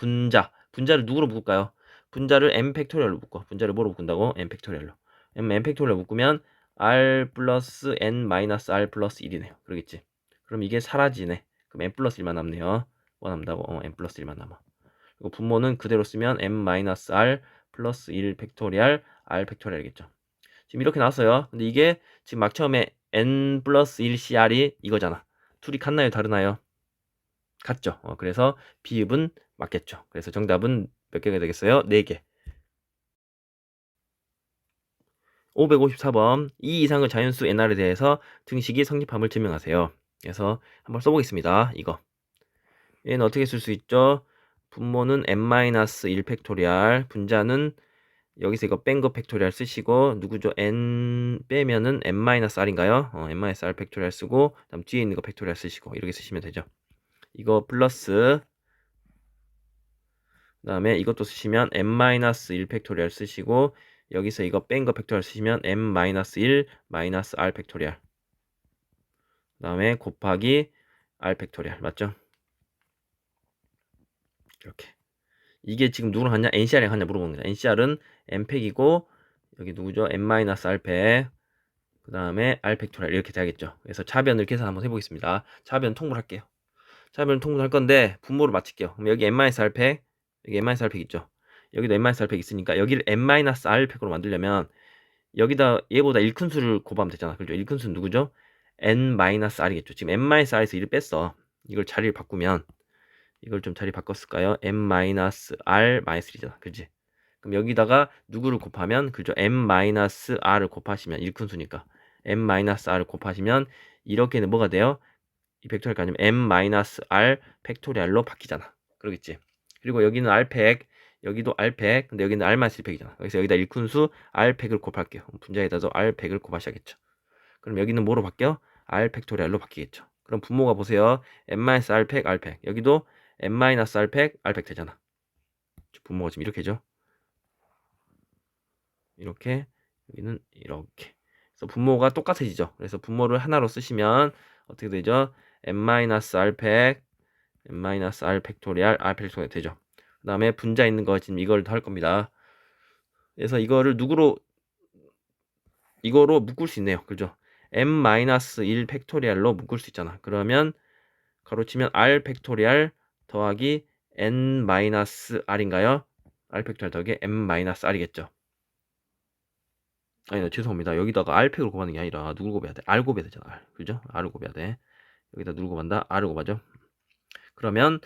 분자를 누구로 묶을까요? 분자를 M 팩토리얼로 묶어. 분자를 뭐로 묶는다고? M 팩토리얼로. M 팩토리얼로 묶으면 R 플러스 N 마이너스 R 플러스 1이네요. 그러겠지. 그럼 이게 사라지네. 그럼 M 플러스 1만 남네요. 뭐 남다고? M 플러스 1만 남아. 그리고 분모는 그대로 쓰면 M 마이너스 R 플러스 1 팩토리얼 R 팩토리얼이겠죠. 지금 이렇게 나왔어요. 근데 이게 지금 막 처음에 N 플러스 1 CR이 이거잖아. 둘이 같나요? 다르나요? 같죠. 그래서 비읍은 맞겠죠. 그래서 정답은 몇 개가 되겠어요? 4개. 554번 2 이상의 자연수 NR에 대해서 등식이 성립함을 증명하세요. 그래서 한번 써보겠습니다. 이거 얘는 어떻게 쓸 수 있죠? 분모는 n-1 팩토리얼, 분자는 여기서 이거 뺀 거 팩토리얼 쓰시고, 누구죠? n 빼면은 n-r인가요? n-r 팩토리얼 쓰고, 그다음 뒤에 있는 거 팩토리얼 쓰시고, 이렇게 쓰시면 되죠. 이거 플러스, 그 다음에 이것도 쓰시면 n-1 팩토리얼 쓰시고, 여기서 이거 뺀 거 팩토리얼 쓰시면 n-1 마이너스 r 팩토리얼, 그 다음에 곱하기 r 팩토리얼, 맞죠? 이렇게. 이게 지금 누구랑 같냐? NCR이랑 같냐 물어보는 거죠. NCR은 n팩이고, 여기 누구죠? n-r팩, 그 다음에 r 팩토리얼 이렇게 돼야겠죠. 그래서 차변을 계산 한번 해보겠습니다. 차변 통분할게요. 차변 통분할 건데 분모를 맞출게요. 그럼 여기 n-r팩, 여기 n-r팩 있죠. 여기도 n-r팩 있으니까 여기를 n-r팩으로 만들려면 여기다 얘보다 1큰수를 곱하면 되잖아. 그죠? 1큰수는 누구죠? n-r이겠죠. 지금 n-r에서 1을 뺐어. 이걸 자리를 바꾸면, 이걸 좀 자리 바꿨을까요? n-r-3잖아. 그지? 그럼 여기다가 누구를 곱하면, 그죠? n-r을 곱하시면 1큰수니까 n-r을 곱하시면 이렇게는 뭐가 돼요? 이 팩토리얼 아니면 n-r 팩토리얼로 바뀌잖아. 그러겠지? 그리고 여기는 r팩, 여기도 r팩, 근데 여기는 r-1팩이잖아. 그래서 여기다 1큰수 r팩을 곱할게요. 분자에다도 r팩을 곱하셔야겠죠. 그럼 여기는 뭐로 바뀌어? r 팩토리얼로 바뀌겠죠. 그럼 분모가 보세요. n-r팩, r팩. 여기도 n-r팩, r팩 되잖아. 분모가 지금 이렇게죠. 이렇게, 여기는 이렇게. 그래서 분모가 똑같아지죠. 그래서 분모를 하나로 쓰시면 어떻게 되죠? n-r팩, n-r 팩토리얼, r 팩토리얼 되죠. 그 다음에 분자 있는 거 지금 이걸 할 겁니다. 그래서 이거를 이거로 묶을 수 있네요. 그죠? n-1 팩토리얼로 묶을 수 있잖아. 그러면 가로치면 r 팩토리얼 더하기 n-r인가요? r 팩토리얼 더하기 n-r이겠죠. 아니, 죄송합니다. 여기다가 r팩으로 곱하는 게 아니라 누굴 곱해야 돼? r 곱해야 되잖아. R. 그죠? r을 곱해야 돼. 여기다 누굴 곱한다? r을 곱하죠. 그러면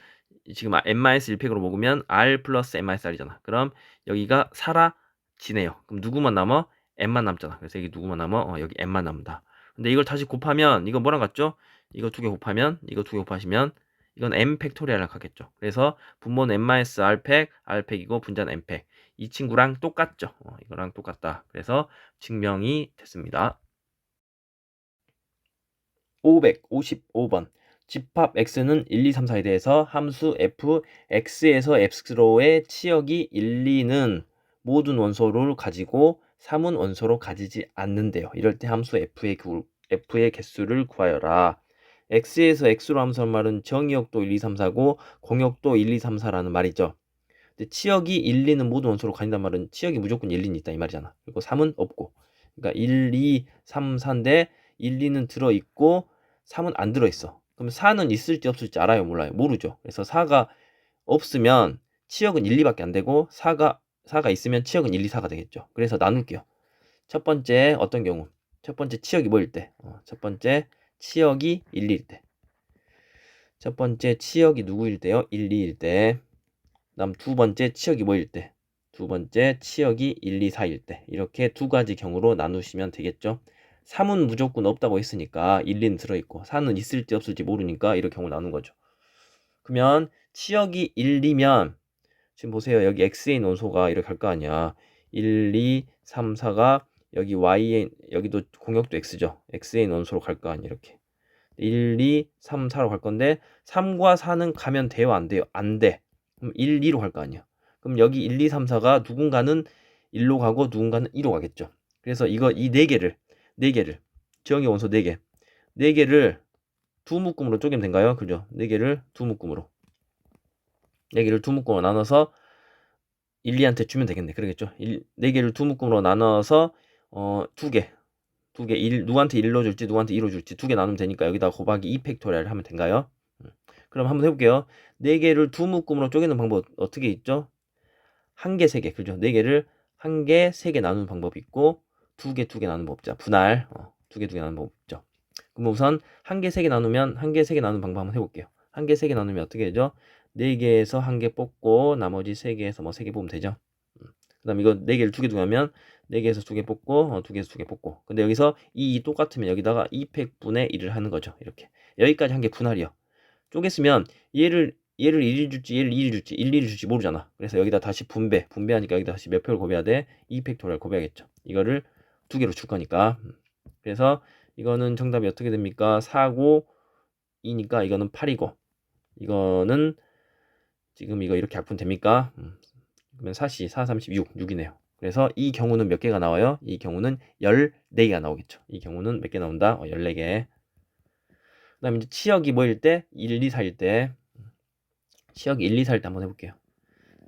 지금 n-1팩으로 먹으면 r 플러스 n-r이잖아. 그럼 여기가 사라지네요. 그럼 누구만 남아? n만 남잖아. 그래서 여기 누구만 남아? 여기 n만 남는다. 근데 이걸 다시 곱하면 이거 뭐랑 같죠? 이거 두 개 곱하면, 이거 두 개 곱하시면 이건 n 팩토리얼랑 같겠죠. 그래서 분모는 n-r팩, r팩이고 분자는 n팩. 이 친구랑 똑같죠. 이거랑 똑같다. 그래서 증명이 됐습니다. 555번. 집합 x는 1, 2, 3, 4에 대해서 함수 f, x에서 x로의 치역이 1, 2는 모든 원소를 가지고 3은 원소로 가지지 않는데요. 이럴 때 함수 f의 개수를 구하여라. x에서 x로 함수한 말은 정의역도 1, 2, 3, 4고 공역도 1, 2, 3, 4라는 말이죠. 근데 치역이 1, 2는 모든 원소로 가진단 말은 치역이 무조건 1, 2는 있다 이 말이잖아. 그리고 3은 없고. 그러니까 1, 2, 3, 4인데 1, 2는 들어있고 3은 안 들어있어. 그럼 4는 있을지 없을지 알아요? 몰라요? 모르죠. 그래서 4가 없으면 치역은 1, 2밖에 안 되고 4가 있으면 치역은 1, 2, 4가 되겠죠. 그래서 나눌게요. 첫 번째 어떤 경우? 첫 번째 치역이 뭐일 때? 첫 번째 치역이 1, 2일 때. 첫 번째 치역이 누구일 때요? 1, 2일 때. 그다음 두 번째 치역이 뭐일 때? 두 번째 치역이 1, 2, 4일 때. 이렇게 두 가지 경우로 나누시면 되겠죠. 3은 무조건 없다고 했으니까 1, 2는 들어있고 4는 있을지 없을지 모르니까 이렇게 경우 나눈 거죠. 그러면 치역이 1, 2면 지금 보세요. 여기 x에 있는 원소가 이렇게 갈 거 아니야. 1, 2, 3, 4가 여기 y에 여기도 공역도 x죠. x에 있는 원소로 갈 거 아니야. 이렇게 1, 2, 3, 4로 갈 건데 3과 4는 가면 돼요? 안 돼요? 안 돼. 그럼 1, 2로 갈 거 아니야. 그럼 여기 1, 2, 3, 4가 누군가는 1로 가고 누군가는 2로 가겠죠. 그래서 이 네 개를 지형의 원소 4개. 4개를 두 묶음으로 쪼개면 된가요? 그죠? 4개를 두 묶음으로. 4개를 두 묶음으로 나눠서 1, 2한테 주면 되겠네. 그러겠죠? 4개를 두 묶음으로 나눠서 2개. 누구한테 1로 줄지 누구한테 2로 줄지 2개 나누면 되니까 여기다 곱하기 2 팩토리얼 하면 된가요? 그럼 한번 해볼게요. 4개를 두 묶음으로 쪼개는 방법 어떻게 있죠? 1개, 3개. 그죠? 4개를 1개, 3개 나누는 방법이 있고 2개, 2개 나누는 법 있죠. 분할. 2개, 2개 나누는 법 있죠. 그럼 우선 1개, 3개 나누면 1개, 3개 나누는 방법 한번 해볼게요. 1개, 3개 나누면 어떻게 되죠? 4개에서 1개 뽑고 나머지 3개에서 뭐 3개 뽑으면 되죠. 그 다음 이거 4개를 2개 두면 4개에서 2개 뽑고 2개에서 2개 뽑고 근데 여기서 이 똑같으면 여기다가 2팩분의 1을 하는 거죠. 이렇게 여기까지 한 게 분할이요. 쪼갰으면 얘를 얘를 1을 줄지 얘를 2를 줄지 1, 2를 줄지 모르잖아. 그래서 여기다 다시 분배하니까 여기다 다시 몇 표를 곱해야 돼? 2팩토리얼 곱해야겠죠. 이거를 두 개로 줄 거니까. 그래서 이거는 정답이 어떻게 됩니까? 4고 2니까 이거는 8이고 이거는 지금 이거 이렇게 약분 됩니까? 그러면 4시 4, 36, 6이네요. 그래서 이 경우는 몇 개가 나와요? 이 경우는 14개가 나오겠죠. 이 경우는 몇 개 나온다? 14개. 그 다음에 이제 치역이 뭐일 때? 1, 2, 4일 때. 치역이 1, 2, 4일 때 한번 해볼게요.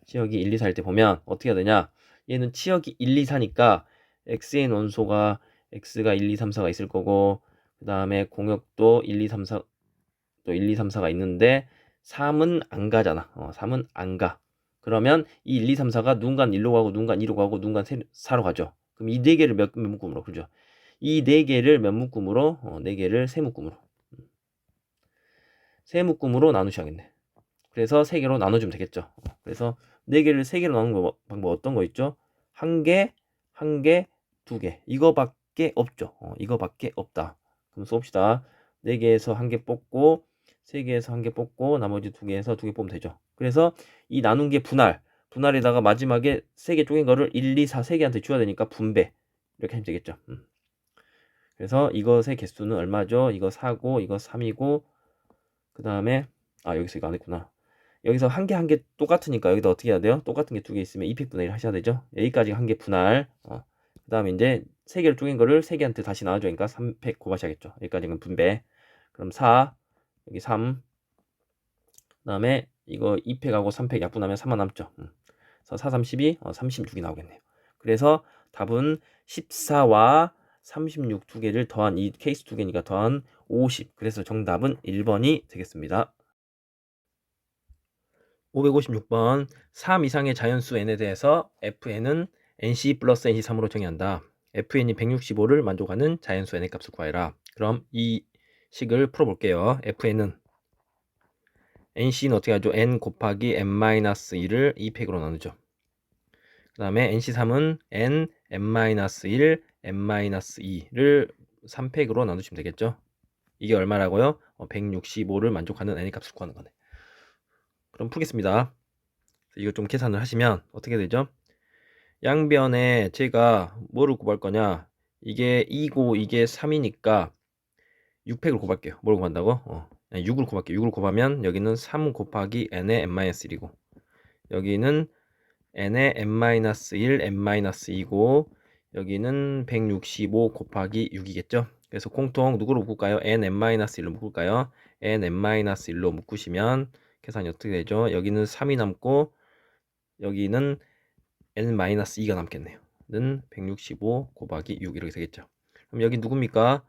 치역이 1, 2, 4일 때 보면 어떻게 해야 되냐? 얘는 치역이 1, 2, 4니까 x의 원소가 x가 1, 2, 3, 4가 있을 거고 그 다음에 공역도 1, 2, 3, 4 또 1, 2, 3, 4가 있는데 3은 안 가잖아. 3은 안 가. 그러면 이 1, 2, 3, 4가 누군가는 1로 가고 누군가는 2로 가고 누군가는 4로 가죠. 그럼 이 네 개를 몇 묶음으로 그죠? 이 네 개를 몇 묶음으로? 네 개를 세 묶음으로. 세 묶음으로 나누셔야겠네. 그래서 세 개로 나눠주면 되겠죠. 그래서 네 개를 세 개로 나누는 방법 어떤 거 있죠? 한 개, 한 개, 두 개. 이거밖에 없죠. 이거밖에 없다. 그럼 쏩시다. 네 개에서 한 개 뽑고 세 개에서 한 개 뽑고 나머지 두 개에서 두 개 뽑으면 되죠. 그래서 이 나눈 게 분할에다가 마지막에 세 개 쪼갠 거를 1, 2, 4 세 개한테 줘야 되니까 분배. 이렇게 하면 되겠죠. 그래서 이것의 개수는 얼마죠? 이거 4고 이거 3이고 그 다음에 여기서 이거 안 했구나. 여기서 한 개 한 개 똑같으니까 여기다 어떻게 해야 돼요? 똑같은 게 두 개 있으면 2팩분의 1 하셔야 되죠. 여기까지 한 개 분할. 그 다음에 이제 세 개를 쪼갠 거를 세 개한테 다시 나눠주니까 3팩 곱하셔야겠죠. 여기까지는 분배. 그럼 4 여기 3 그 다음에 이거 2팩하고 3팩 약분하면 3만 남죠. 그래서 4, 32, 36이 나오겠네요. 그래서 답은 14와 36 두 개를 더한 이 케이스 두 개니까 더한 50. 그래서 정답은 1번이 되겠습니다. 556번 3 이상의 자연수 n에 대해서 fn은 nc 플러스 nc3으로 정의한다. fn이 165를 만족하는 자연수 n의 값을 구하여라. 그럼 이 식을 풀어볼게요. fn은 nc는 어떻게 하죠? n 곱하기 n-1을 2팩으로 나누죠. 그 다음에 nc3은 n, n-1, n-2를 3팩으로 나누시면 되겠죠. 이게 얼마라고요? 165를 만족하는 n의 값을 구하는 거네. 그럼 풀겠습니다. 이거 좀 계산을 하시면 어떻게 되죠? 양변에 제가 뭐를 곱할 거냐? 이게 2고 이게 3이니까 6팩을 곱할게요. 뭘 곱한다고? 6을 곱할게요. 6을 곱하면 여기는 3 곱하기 n의 n-1이고 여기는 n의 n-1, n-2고 여기는 165 곱하기 6이겠죠? 그래서 공통 누구로 묶을까요? n, n-1로 묶을까요? n, n-1로 묶으시면 계산이 어떻게 되죠? 여기는 3이 남고 여기는 n-2가 남겠네요. 는 165 곱하기 6 이렇게 되겠죠. 그럼 여기 누굽니까?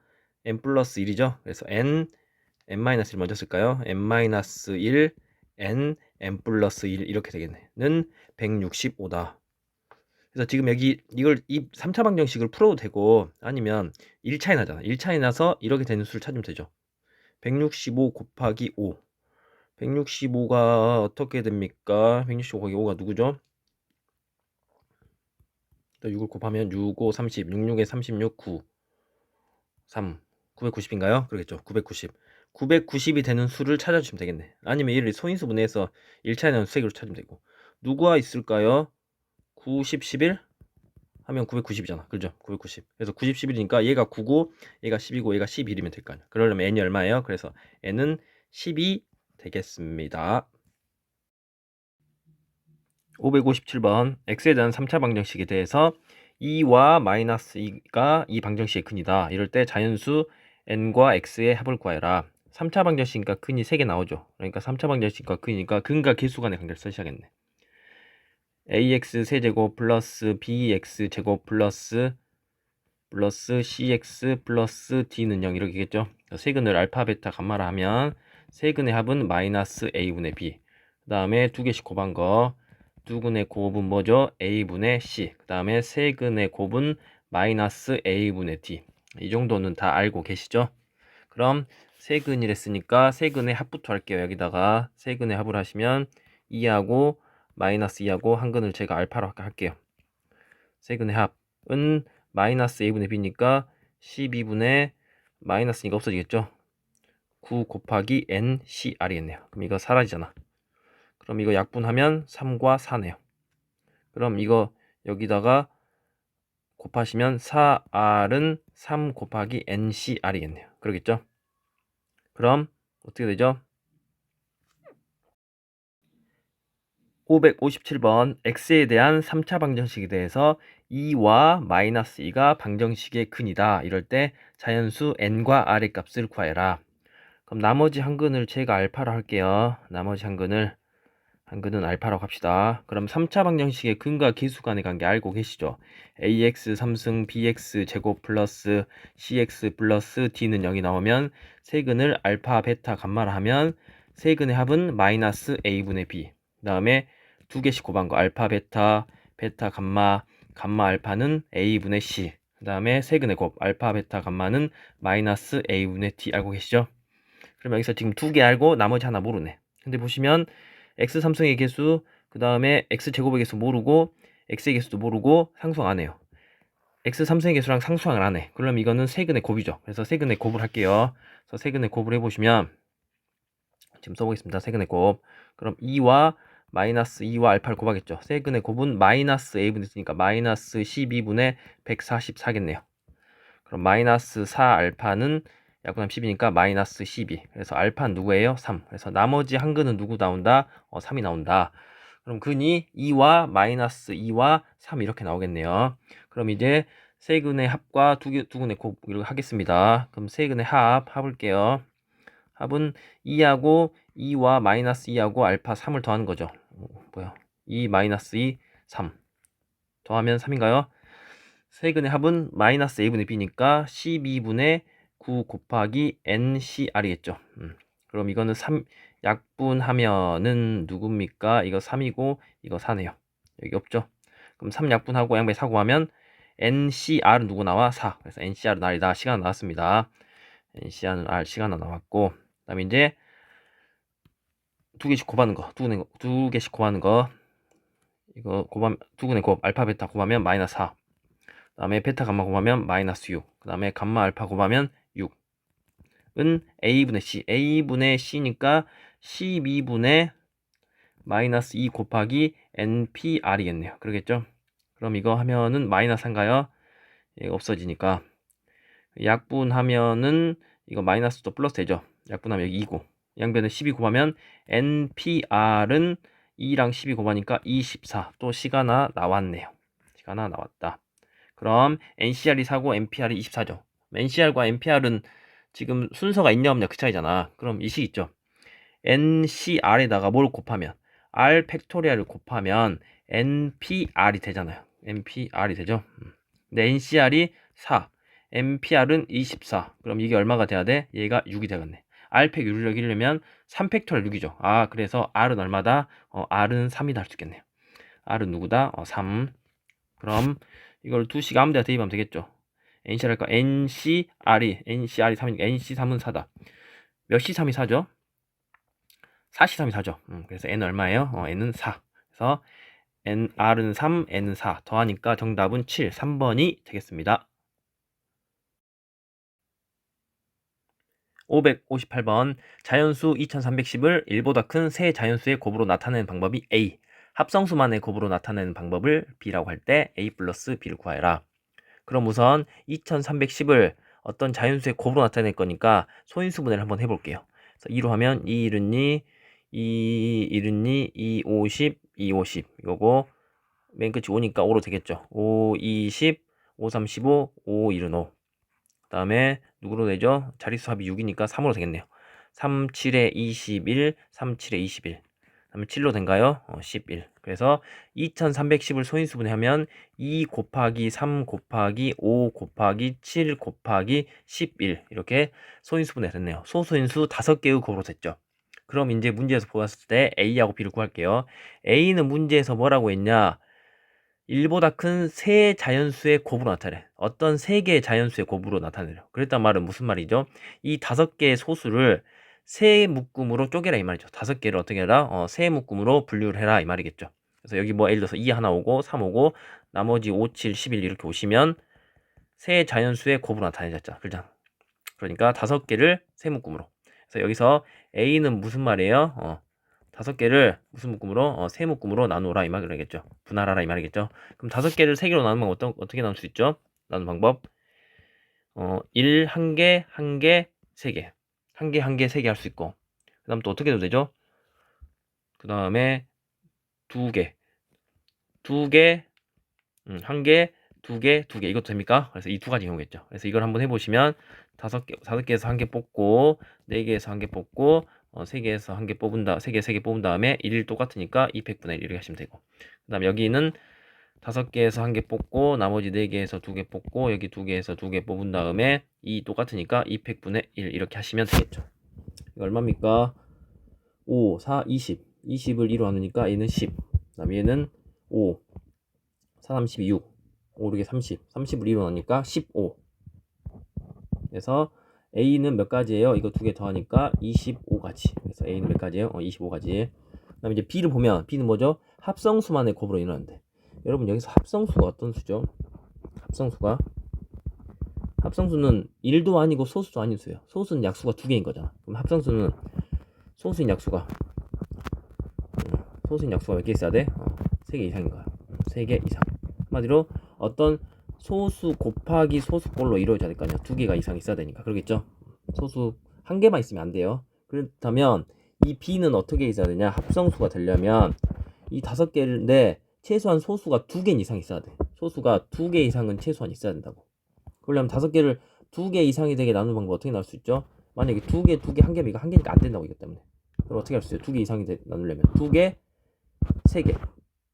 n 플러스 1이죠. 그래서 n-1 먼저 쓸까요? n-1, n 플러스 1 이렇게 되겠네. 는 165다. 그래서 지금 여기 이 3차 방정식을 풀어도 되고 아니면 1차이 나잖아. 1차이 나서 이렇게 되는 수를 찾으면 되죠. 165 곱하기 5. 165가 어떻게 됩니까? 165 곱하기 5가 누구죠? 또 6을 곱하면 6, 5, 30, 66에 36, 9, 3, 990인가요? 그러겠죠. 990. 990이 되는 수를 찾아주시면 되겠네. 아니면 얘를 소인수 분해해서 1차에 나온 수액으로 찾으면 되고. 누가 있을까요? 90, 11? 하면 990이잖아. 그죠? 990. 그래서 90, 11이니까 얘가 9고 얘가 10이고 얘가 11이면 될 거 아니야. 그러려면 n이 얼마예요? 그래서 n은 10이 되겠습니다. 557번 x에 대한 3차 방정식에 대해서 2와 마이너스 2가 이 방정식의 근이다. 이럴 때 자연수 n과 x의 합을 구하여라. 3차 방정식이니까 근이 3개 나오죠. 그러니까 3차 방정식과 근이니까 근과 개수 간의 관계를 쓰셔야겠네. ax 세제곱 플러스 bx 제곱 플러스 cx 플러스 d는 0 이렇게겠죠. 세근을 알파, 베타, 감마라 하면 세근의 합은 마이너스 a분의 b. 그 다음에 두 개씩 곱한 거 두근의 곱은 뭐죠? a분의 c. 그 다음에 세근의 곱은 마이너스 a분의 d. 이 정도는 다 알고 계시죠? 그럼 세근이랬으니까 세근의 합부터 할게요. 여기다가 세근의 합을 하시면 2하고 마이너스 2하고 한 근을 제가 알파로 할게요. 세근의 합은 마이너스 a분의 b니까 12분의 마이너스 2가 없어지겠죠? 9 곱하기 ncr이겠네요. 그럼 이거 사라지잖아. 그럼 이거 약분하면 3과 4네요. 그럼 이거 여기다가 곱하시면 4R은 3 곱하기 NCR이겠네요. 그러겠죠? 그럼 어떻게 되죠? 557번 x에 대한 3차 방정식에 대해서 2와 마이너스 2가 방정식의 근이다. 이럴 때 자연수 n과 r의 값을 구하여라. 그럼 나머지 한근을 제가 알파로 할게요. 나머지 한근은 알파라고 합시다. 그럼 3차 방정식의 근과 계수 간의 관계 알고 계시죠? ax 3승 bx 제곱 플러스 cx 플러스 d는 0이 나오면 세근을 알파, 베타, 감마라 하면 세근의 합은 마이너스 a분의 b. 그 다음에 두 개씩 곱한 거 알파, 베타, 베타, 감마, 감마 알파는 a분의 c. 그 다음에 세근의 곱 알파, 베타, 감마는 마이너스 a분의 d 알고 계시죠? 그럼 여기서 지금 두 개 알고 나머지 하나 모르네. 근데 보시면 x 삼성의 개수, 그 다음에 x 제곱의 개수 모르고 x의 개수도 모르고 상수항 안 해요. x 삼성의 개수랑 상수항을 안 해. 그럼 이거는 세근의 곱이죠. 그래서 세근의 곱을 할게요. 그래서 세근의 곱을 해보시면 지금 써보겠습니다. 세근의 곱. 그럼 2와 마이너스 2와 알파를 곱하겠죠. 세근의 곱은 마이너스 a분의 있으니까 마이너스 12분의 144겠네요. 그럼 마이너스 4 알파는 약분하면 10이니까 마이너스 12. 그래서 알파는 누구예요? 3. 그래서 나머지 한근은 누구 나온다? 3이 나온다. 그럼 근이 2와 마이너스 2와 3 이렇게 나오겠네요. 그럼 이제 세근의 합과 두근의 곱을 하겠습니다. 그럼 세근의 합을게요. 합은 2하고 2와 마이너스 2하고 알파 3을 더하는 거죠. 뭐야? 2 마이너스 2, 3 더하면 3인가요? 세근의 합은 마이너스 a분의 b니까 12분의 9 곱하기 ncr이겠죠. 그럼 이거는 3 약분하면은 누굽니까? 이거 3이고 이거 4네요. 여기 없죠. 그럼 3 약분하고 양배 4 구하면 ncr은 누구 나와? 4. 그래서 ncr은 r이다. 시간 나왔습니다. ncr은 r 시간 나왔고, 그다음에 이제 두 개씩 곱하는 거, 두 개씩 곱하는 거, 이거 곱하면 두근의 곱 알파 베타 곱하면 마이너스 4. 그 다음에 베타 감마 곱하면 마이너스 6. 그 다음에 감마 알파 곱하면 6은 a분의 c. a분의 c니까 12분의 마이너스 2 곱하기 npr이겠네요. 그러겠죠? 그럼 이거 하면은 마이너스 한가요? 얘가 없어지니까. 약분하면은 이거 마이너스도 플러스 되죠? 약분하면 여기 2고. 양변에 12 곱하면 npr은 2랑 12 곱하니까 24. 또 시가나 나왔네요. 시가나 나왔다. 그럼 NCR이 4고 NPR이 24죠. NCR과 NPR은 지금 순서가 있냐 없냐 그 차이잖아. 그럼 이 식 있죠. NCR에다가 뭘 곱하면 R 팩토리얼을 곱하면 NPR이 되잖아요. NPR이 되죠. 근데 NCR이 4, NPR은 24. 그럼 이게 얼마가 돼야 돼? 얘가 6이 되겠네. R팩 유리력이려면 3팩토리얼 6이죠. 아, 그래서 R은 얼마다? R은 3이다 할 수 있겠네요. R은 누구다? 3. 그럼 이걸 두식 아무 데나 대입하면 되겠죠. NCR 할까? NCR이 3이니까 NC3은 4다. 몇 C3이 4죠? 4C3이 4죠. 그래서 N 얼마예요? N은 4. 그래서 R은 3, N은 4. 더하니까 정답은 7, 3번이 되겠습니다. 558번 자연수 2310을 1보다 큰 세 자연수의 곱으로 나타내는 방법이 A, 합성수만의 곱으로 나타내는 방법을 B라고 할 때 A 플러스 B를 구하여라. 그럼 우선 2310을 어떤 자연수의 곱으로 나타낼 거니까 소인수분해를 한번 해볼게요. 그래서 2로 하면 2 1은 2, 2 1은 2, 2 50, 2 50 이거고 맨 끝이 5니까 5로 되겠죠. 5 20, 5 35, 5 1은 5. 그 다음에 누구로 되죠? 자릿수 합이 6이니까 3으로 되겠네요. 3 7에 21, 3 7에 21. 그다음에 7로 된가요? 11. 그래서 2310을 소인수분해하면 2 곱하기 3 곱하기 5 곱하기 7 곱하기 11 이렇게 소인수분해 됐네요. 소소인수 5개의 곱으로 됐죠. 그럼 이제 문제에서 보았을 때 A하고 B를 구할게요. A는 문제에서 뭐라고 했냐? 1보다 큰 세 자연수의 곱으로 나타내. 어떤 세 개의 자연수의 곱으로 나타내려. 그랬단 말은 무슨 말이죠? 이 5개의 소수를 세 묶음으로 쪼개라 이 말이죠. 5개를 어떻게 해라? 세 묶음으로 분류를 해라 이 말이겠죠. 그래서 여기 뭐 예를 들어서 2 하나 오고 3 오고 나머지 5, 7, 11 이렇게 오시면 세 자연수의 곱으로 나타내졌죠. 그죠? 그러니까 5개를 세 묶음으로. 그래서 여기서 A는 무슨 말이에요? 5개를 무슨 묶음으로? 세 묶음으로 나누라 이 말이겠죠. 분할하라 이 말이겠죠. 그럼 5개를 3개로 나누면 어떻게 나눌 수 있죠? 나누는 방법. 1, 1개, 1개, 3개. 1개, 1개, 3개 할 수 있고. 그 다음 또 어떻게 해도 되죠? 그 다음에 2개. 2개, 1개, 2개, 2개. 이것도 됩니까? 그래서 이 2가지 경우겠죠. 그래서 이걸 한번 해보시면 5개에서 1개 뽑고 4개에서 1개 뽑고 3개에서 1개 뽑은다. 3개 뽑은 다음에 1 똑같으니까 200분의 1 이렇게 하시면 되고. 그 다음 여기는 5개에서 1개 뽑고 나머지 4개에서 2개 뽑고 여기 2개에서 2개 뽑은 다음에 2 똑같으니까 200분의 1 이렇게 하시면 되겠죠. 이거 얼마입니까? 5, 4, 20. 20을 2로 나누니까 얘는 10. 그 다음 얘는 5, 4, 3, 16. 5, 6에 30. 30을 2로 나누니까 15. 그래서 A는 몇 가지예요? 이거 2개 더하니까 25가지. 그래서 A는 몇 가지예요? 25가지. 그 다음에 이제 B를 보면 B는 뭐죠? 합성수만의 곱으로 일어나는데 여러분 여기서 합성수가 어떤 수죠? 합성수는 1도 아니고 소수도 아닌 수예요. 소수는 약수가 2개인 거잖아. 그럼 합성수는 소수인 약수가 몇 개 있어야 돼? 3개 이상인 거야. 3개 이상. 한마디로 어떤 소수 곱하기 소수꼴로 이루어져야 될 거 아니야. 2개가 이상 있어야 되니까. 그러겠죠? 소수 1개만 있으면 안 돼요. 그렇다면 이 B는 어떻게 있어야 되냐? 합성수가 되려면 이 5개인데 최소한 소수가 2개 이상 있어야 돼. 소수가 2개 이상은 최소한 있어야 된다고. 그러려면 5개를 2개 이상이 되게 나누는 방법 어떻게 나올 수 있죠? 만약에 2개, 1개면 이거 1개니까 안 된다고 이것 때문에. 그럼 어떻게 할 수 있어요? 2개 이상이 나누려면 2개, 3개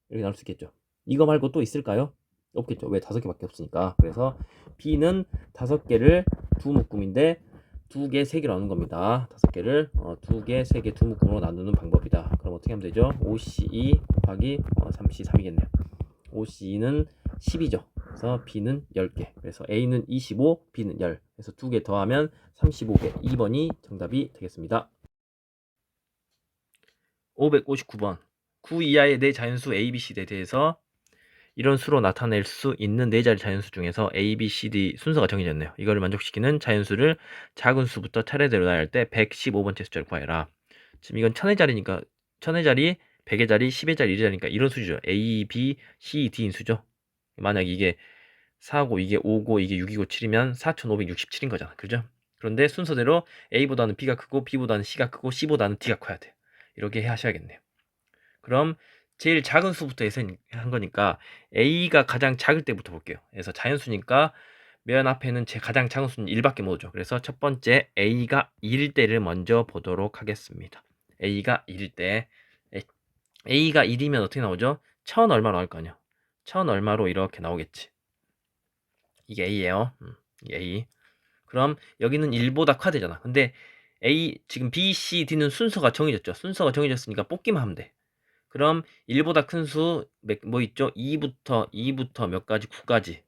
이렇게 나올 수 있겠죠. 이거 말고 또 있을까요? 없겠죠. 왜? 5개밖에 없으니까. 그래서 B는 5개를 두 묶음인데 2개, 3개로 나누는 겁니다. 5개를 2개, 3개 두 묶음으로 나누는 방법이다. 그럼 어떻게 하면 되죠? 5C2 곱하기 3C3이겠네요. 5C는 10이죠. 그래서 B는 10개. 그래서 A는 25, B는 10. 그래서 2개 더하면 35개. 2번이 정답이 되겠습니다. 559번. 9 이하의 네 자연수 A, B, C에 대해서 이런 수로 나타낼 수 있는 네 자리 자연수 중에서 A, B, C, D 순서가 정해졌네요. 이거를 만족시키는 자연수를 작은 수부터 차례대로 나열할 때 115번째 숫자를 구하여라. 지금 이건 1000의 자리니까 1000의 자리, 100의 자리, 10의 자리, 1의 자리니까 이런 수죠. A, B, C, D인 수죠. 만약 이게 4고 이게 5고 이게 6이고 7이면 4567인 거잖아. 그죠? 그런데 순서대로 A보다는 B가 크고 B보다는 C가 크고 C보다는 D가 커야 돼. 이렇게 하셔야겠네요. 그럼 제일 작은 수부터 해서 한 거니까 A가 가장 작을 때부터 볼게요. 그래서 자연수니까 맨 앞에는 제 가장 작은 수는 1밖에 못 오죠. 그래서 첫 번째 A가 1일 때를 먼저 보도록 하겠습니다. A가 1일 때 A가 1이면 어떻게 나오죠? 1000 얼마 나올 거 아니야. 1000 얼마로 이렇게 나오겠지. 이게 A예요. 이게 A. 그럼 여기는 1보다 커야 되잖아. 근데 A 지금 B, C, D는 순서가 정해졌죠. 순서가 정해졌으니까 뽑기만 하면 돼. 그럼 1보다 큰 수 뭐 있죠? 2부터 몇 가지 9까지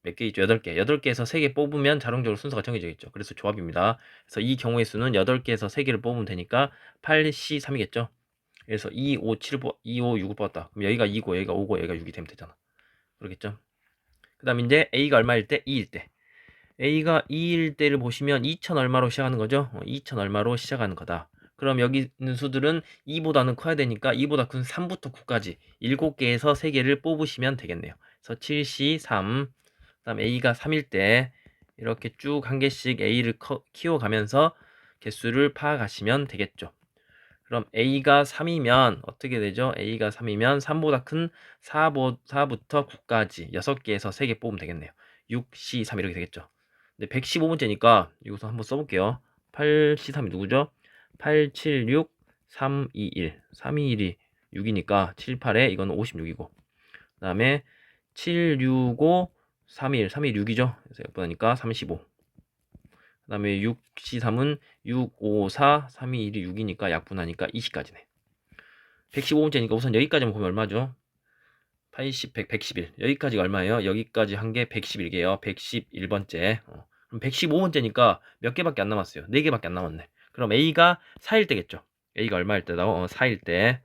몇 개 있죠? 8개. 8개에서 3개 뽑으면 자동적으로 순서가 정해져 죠 그래서 조합입니다. 그래서 이 경우의 수는 8개에서 3개를 뽑으면 되니까 8, C, 3이겠죠? 그래서 2, 5, 7, 2, 5, 6을 뽑았다. 그럼 여기가 2고 여기가 5고 여기가 6이 되면 되잖아. 그렇겠죠? 그 다음 이제 A가 얼마일 때? 2일 때. A가 2일 때를 보시면 2000 얼마로 시작하는 거죠? 2000 얼마로 시작하는 거다. 그럼 여기 있는 수들은 2보다는 커야 되니까 2보다 큰 3부터 9까지 7개에서 3개를 뽑으시면 되겠네요. 그래서 7C 3, 그 다음 A가 3일 때 이렇게 쭉 한 개씩 A를 키워가면서 개수를 파악하시면 되겠죠. 그럼 A가 3이면 어떻게 되죠? A가 3이면 3보다 큰 4부터 9까지 6개에서 3개 뽑으면 되겠네요. 6C 3 이렇게 되겠죠. 근데 115문제니까 이것도 한번 써볼게요. 8C3이 누구죠? 876 321 321이 6이니까 78에 이건 56이고 그 다음에 765 31 316이죠. 그래서 역분하니까 35. 그 다음에 6C3은 654 321이 6이니까 약분하니까 20까지네. 115문제니까 우선 여기까지만 보면 얼마죠? 80, 100, 111. 여기까지가 얼마예요? 여기까지 한 게 111개요. 111번째. 그럼 115번째니까 몇 개밖에 안 남았어요. 4개밖에 안 남았네. 그럼 A가 4일 때겠죠. A가 얼마일 때다고? 4일 때.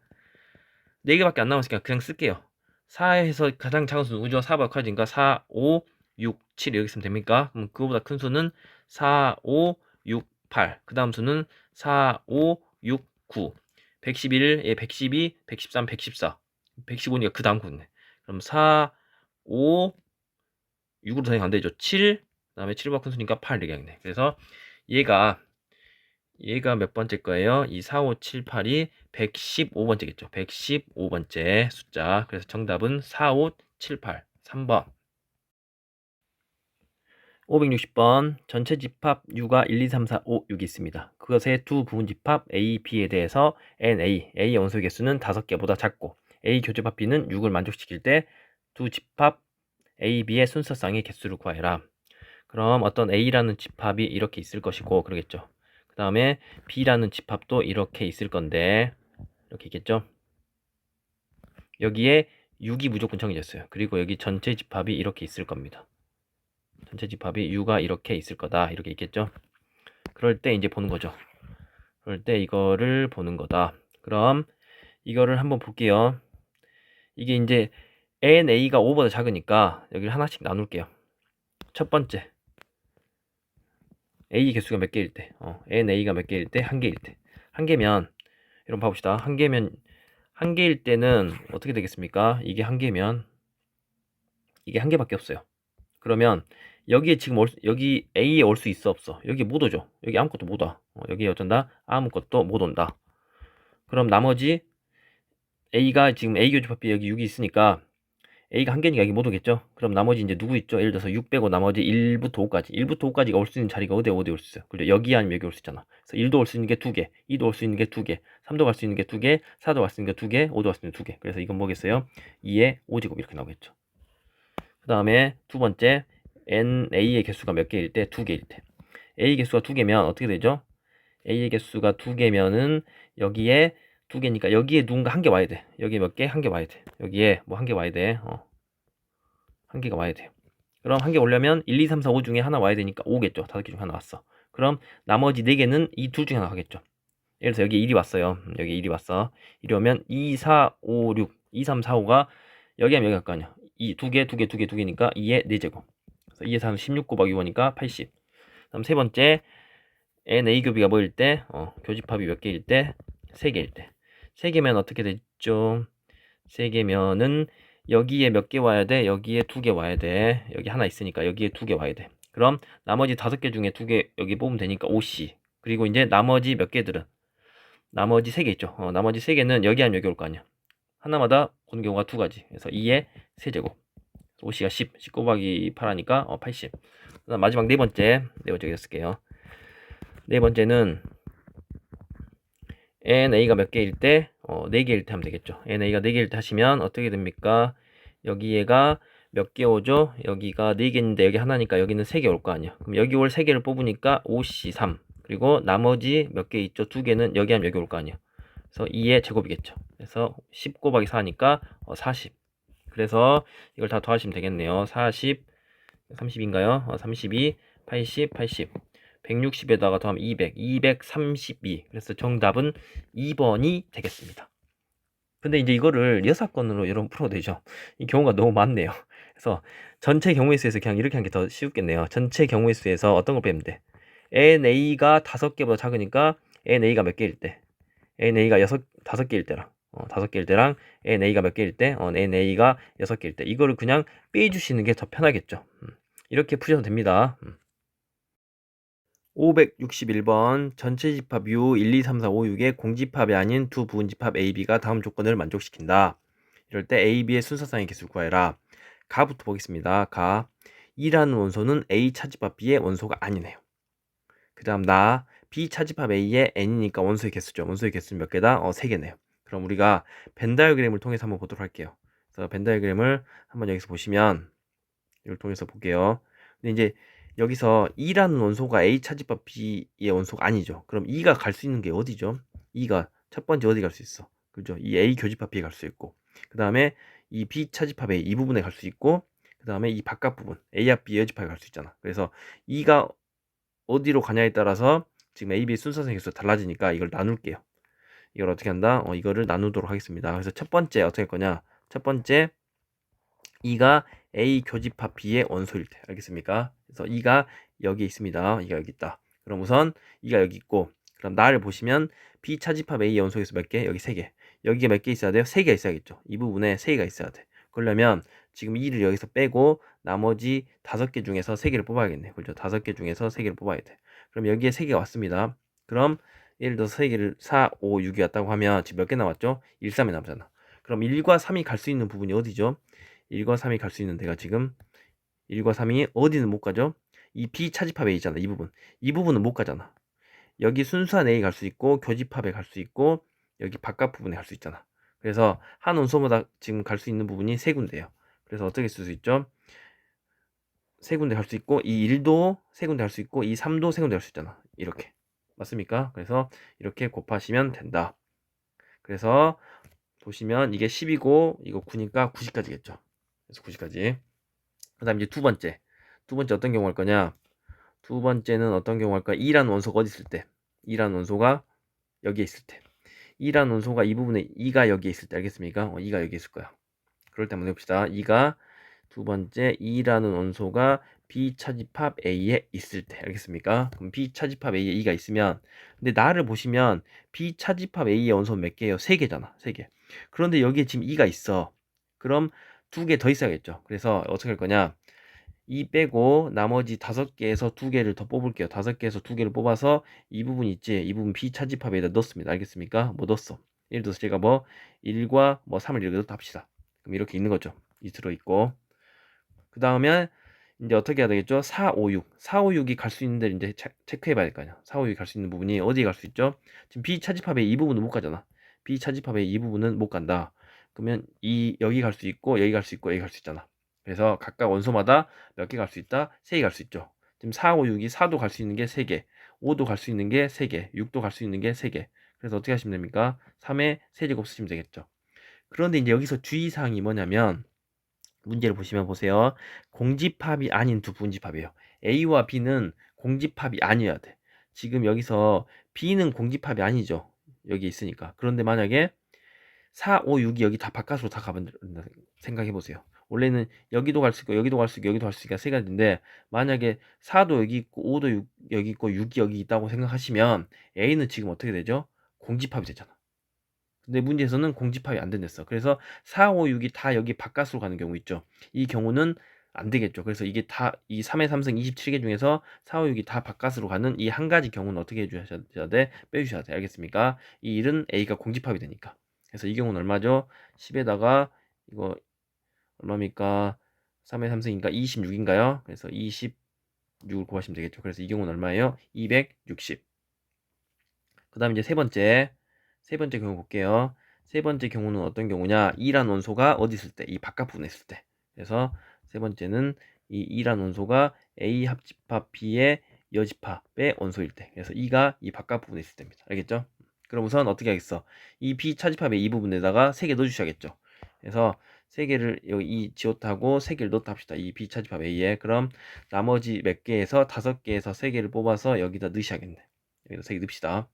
4개밖에 안 남았으니까 그냥 쓸게요. 4에서 가장 작은 수는 누구죠? 4보다 커지니까 4, 5, 6, 7 여기 있으면 됩니까? 그럼 그거보다 큰 수는 4, 5, 6, 8. 그 다음 수는 4, 5, 6, 9. 111, 예, 112, 113, 114, 115니까 그 다음 코드네. 그럼 4, 5, 6으로 더하면 안 되죠. 7, 그 다음에 7보다 큰 수니까 8 이렇게 하겠네. 그래서 얘가 몇 번째 거예요? 이 4, 5, 7, 8이 115번째겠죠. 115번째 숫자. 그래서 정답은 4, 5, 7, 8, 3번. 560번 전체 집합 U가 1, 2, 3, 4, 5, 6이 있습니다. 그것의 두 부분 집합 A, B에 대해서 A의 원소 개수는 5개보다 작고 A 교집합 B는 6을 만족시킬 때 두 집합 A, B의 순서상의 개수를 구하여라. 그럼 어떤 A라는 집합이 이렇게 있을 것이고 그러겠죠. 그 다음에 B라는 집합도 이렇게 있을 건데 이렇게 있겠죠. 여기에 6이 무조건 정해졌어요. 그리고 여기 전체 집합이 이렇게 있을 겁니다. 전체 집합이 U가 이렇게 있을 거다. 이렇게 있겠죠. 그럴 때 이제 보는 거죠. 그럴 때 이거를 보는 거다. 그럼 이거를 한번 볼게요. 이게 이제 NA가 5보다 작으니까 여기를 하나씩 나눌게요. 첫 번째 A 개수가 몇 개일 때 NA가 몇 개일 때? 한 개일 때. 한 개면 여러분 봐봅시다. 한 개일 때는 어떻게 되겠습니까? 이게 한 개면 이게 한 개밖에 없어요. 그러면 여기에 지금 여기 A에 올 수 있어 없어? 여기 못 오죠. 여기 아무것도 못 와. 여기 어쩐다? 아무것도 못 온다. 그럼 나머지 A가 지금 A 교집합 B 여기 6이 있으니까 A가 한 개니까 여기 못 오겠죠? 그럼 나머지 이제 누구 있죠? 예를 들어서 6 빼고 나머지 1부터 5까지. 1부터 5까지가 올 수 있는 자리가 어디에 올 수 있어요? 그죠? 여기 아니면 여기 올 수 있잖아. 그래서 1도 올 수 있는 게 2개, 2도 올 수 있는 게 2개, 3도 갈 수 있는 게 2개, 4도 갈 수 있는 게 2개, 5도 갈 수 있는 게 2개. 그래서 이건 뭐겠어요? 2의 5제곱 이렇게 나오겠죠. 그 다음에 두 번째 NA의 개수가 몇 개일 때? 2개일 때. A 개수가 2개면 어떻게 되죠? A의 개수가 2개면은 여기에 2개니까 여기에 누군가 한 개 와야 돼. 여기에 몇 개? 한 개 와야 돼. 여기에 뭐 한 개 와야 돼. 한 개가 와야 돼요. 그럼 한 개 오려면 1, 2, 3, 4, 5 중에 하나 와야 되니까 5겠죠. 5개 중에 하나 왔어. 그럼 나머지 4개는 이 둘 중에 하나 가겠죠. 예를 들어서 여기 1이 왔어요. 여기 1이 왔어. 이리 오면 2, 4, 5, 6, 2, 3, 4, 5가 여기 하면 여기 갈 거 아니야. 이 2개, 2개, 2개, 2개니까 2의 4제곱. 그래서 2의 4는 16 곱하기 5니까 80. 그다음 세 번째 NA 교비가 뭐일 때? 교집합이 몇 개일 때? 3개일 때. 3개면 어떻게 됐죠? 3개면은 여기에 몇 개 와야 돼? 여기에 2개 와야 돼. 여기 하나 있으니까 여기에 2개 와야 돼. 그럼 나머지 5개 중에 2개 여기 뽑으면 되니까 5C. 그리고 이제 나머지 몇 개들은 나머지 3개 있죠. 나머지 3개는 여기 아니면 여기 올 거 아니야. 하나마다 오는 경우가 2가지. 그래서 2의 세제곱. 5C가 10 곱하기 8 하니까 80. 그다음 마지막 네 번째 여기 쓸게요. 네 번째는 NA가 몇 개일 때? 4개일 때 하면 되겠죠. NA가 4개일 때 하시면 어떻게 됩니까? 여기가 몇 개 오죠? 여기가 4개인데 여기 하나니까 여기는 3개 올 거 아니야. 그럼 여기 올 3개를 뽑으니까 5C 3. 그리고 나머지 몇 개 있죠? 2개는 여기 하면 여기 올 거 아니야. 그래서 2의 제곱이겠죠. 그래서 10 곱하기 4니까 40. 그래서 이걸 다 더하시면 되겠네요. 40, 30인가요? 32, 80, 80. 160에다가 더하면 200, 232. 그래서 정답은 2번이 되겠습니다. 근데 이제 이거를 여사건으로 여러분 풀어도 되죠. 이 경우가 너무 많네요. 그래서 전체 경우의 수에서 그냥 이렇게 하는 게 더 쉽겠네요. 전체 경우의 수에서 어떤 걸 빼면 돼? NA가 5개보다 작으니까 NA가 몇 개일 때? NA가 5개일 때랑 5개일 때랑 NA가 몇 개일 때? NA가 6개일 때. 이거를 그냥 빼주시는 게 더 편하겠죠. 이렇게 푸셔도 됩니다. 561번 전체 집합 U 1, 2, 3, 4, 5, 6의 공집합이 아닌 두 부분 집합 AB가 다음 조건을 만족시킨다. 이럴 때 AB의 순서상의 개수를 구해라. 가부터 보겠습니다. 가 2라는 원소는 A 차집합 B의 원소가 아니네요. 그 다음 나 B 차집합 A의 N이니까 원소의 개수죠. 원소의 개수는 몇 개다? 3개네요. 그럼 우리가 벤 다이어그램을 통해서 한번 보도록 할게요. 그래서 벤 다이어그램을 한번 여기서 보시면 이걸 통해서 볼게요. 근데 이제 여기서 2라는 원소가 A 차집합 B의 원소가 아니죠. 그럼 2가 갈 수 있는 게 어디죠? 2가 첫 번째 어디 갈 수 있어? 그죠? 이 A 교집합 B에 갈 수 있고, 그 다음에 이 B 차집합 A 이 부분에 갈 수 있고, 그 다음에 이 바깥 부분 A와 B 여집합에 갈 수 있잖아. 그래서 2가 어디로 가냐에 따라서 지금 A, B 순서상 개수가 달라지니까 이걸 나눌게요. 이걸 어떻게 한다? 이거를 나누도록 하겠습니다. 그래서 첫 번째 어떻게 할 거냐? 첫 번째 2가 A 교집합 B의 원소일 때 알겠습니까? 그래서 2가 여기 있습니다. 2가 여기 있다. 그럼 우선 2가 여기 있고, 그럼 나를 보시면 B 차집합 A 연속에서 몇 개? 여기 3개. 여기에 몇 개 있어야 돼요? 3개 있어야겠죠. 이 부분에 3개가 있어야 돼. 그러려면 지금 2를 여기서 빼고 나머지 5개 중에서 3개를 뽑아야겠네. 그렇죠? 5개 중에서 3개를 뽑아야 돼. 그럼 여기에 3개가 왔습니다. 그럼 예를 들어서 3개를 4, 5, 6이 왔다고 하면 지금 몇 개 남았죠? 1, 3이 남잖아. 그럼 1과 3이 갈 수 있는 부분이 어디죠? 1과 3이 갈 수 있는 데가 지금 1과 3이 어디는 못 가죠? 이 B 차집합 A잖아. 이 부분. 이 부분은 못 가잖아. 여기 순수한 A 갈 수 있고 교집합에 갈 수 있고 여기 바깥 부분에 갈 수 있잖아. 그래서 한 원소마다 지금 갈 수 있는 부분이 3군데예요. 그래서 어떻게 쓸 수 있죠? 3군데 갈 수 있고 이 1도 3군데 갈 수 있고 이 3도 3군데 갈 수 있잖아. 이렇게. 맞습니까? 그래서 이렇게 곱하시면 된다. 그래서 보시면 이게 10이고 이거 9니까 90까지겠죠. 그래서 90까지. 그 다음 이제 두 번째. 두 번째 어떤 경우 할 거냐? 두 번째는 어떤 경우 할까? 2라는 원소가 어디 있을 때? 2라는 원소가 여기에 있을 때. 2라는 원소가 이 부분에 2가 여기에 있을 때 알겠습니까? 2가 여기에 있을 거야. 그럴 때 한번 해봅시다. 2가 두 번째 2라는 원소가 B 차집합 A에 있을 때 알겠습니까? 그럼 B 차집합 A에 2가 있으면 근데 나를 보시면 B 차집합 A의 원소는 몇 개예요? 3개잖아. 3개. 그런데 여기에 지금 2가 있어. 그럼 2개 더 있어야겠죠. 그래서 어떻게 할 거냐? 2 빼고 나머지 5개에서 2개를 더 뽑을게요. 5개에서 2개를 뽑아서 이 부분 있지? 이 부분 B 차집합에다 넣습니다. 알겠습니까? 뭐 넣었어? 예를 들어서 제가 뭐 1과 뭐 3을 이렇게 넣다 합시다. 그럼 이렇게 있는 거죠. 이 들어있고 그 다음에 이제 어떻게 해야 되겠죠? 4, 5, 6. 4, 5, 6이 갈 수 있는 데를 이제 체크해 봐야 될 거 아니야. 4, 5, 6이 갈 수 있는 부분이 어디에 갈 수 있죠? 지금 B 차집합의 이 부분은 못 가잖아. B 차집합의 이 부분은 못 간다. 그러면 여기 갈 수 있고 여기 갈 수 있고 여기 갈 수 있잖아. 그래서 각각 원소마다 몇 개 갈 수 있다? 3개 갈 수 있죠. 지금 4, 5, 6이 4도 갈 수 있는 게 3개, 5도 갈 수 있는 게 3개, 6도 갈 수 있는 게 3개. 그래서 어떻게 하시면 됩니까? 3의 세제곱 쓰시면 되겠죠. 그런데 이제 여기서 주의사항이 뭐냐면 문제를 보시면 보세요. 공집합이 아닌 두 분집합이에요. A와 B는 공집합이 아니어야 돼. 지금 여기서 B는 공집합이 아니죠. 여기 있으니까. 그런데 만약에 4, 5, 6이 여기 다 바깥으로 다 가본다 생각해 보세요. 원래는 여기도 갈 수 있고 여기도 갈 수 있고 여기도 갈 수 있으니까 세 가지인데 만약에 4도 여기 있고 5도 여기 있고 6이 여기 있다고 생각하시면 A는 지금 어떻게 되죠? 공집합이 되잖아. 근데 문제에서는 공집합이 안 된댔어. 그래서 4, 5, 6이 다 여기 바깥으로 가는 경우 있죠. 이 경우는 안 되겠죠. 그래서 이게 다 이 3의 3승 27개 중에서 4, 5, 6이 다 바깥으로 가는 이 한 가지 경우는 어떻게 해주셔야 돼? 빼주셔야 돼. 알겠습니까? 이 1은 A가 공집합이 되니까. 그래서 이 경우는 얼마죠? 10에다가 이거 얼마입니까? 3의 3승이니까 26인가요? 그래서 26을 구하시면 되겠죠. 그래서 이 경우는 얼마예요? 260. 그 다음 이제 세 번째 경우 볼게요. 세 번째 경우는 어떤 경우냐? 2란 원소가 어디 있을 때? 이 바깥 부분에 있을 때. 그래서 세 번째는 이 2란 원소가 A 합집합 B의 여집합의 원소일 때. 그래서 2가 이 바깥 부분에 있을 때입니다. 알겠죠? 그럼 우선 어떻게 하겠어? 이 B 차집합의 이 부분에다가 3개 넣어주셔야겠죠. 그래서 3개를 여기 이 지옷하고 3개를 넣다 합시다. 이 B 차집합 A에. 그럼 나머지 몇 개에서 5개에서 3개를 뽑아서 여기다 넣으셔야겠네. 여기다 3개 넣읍시다.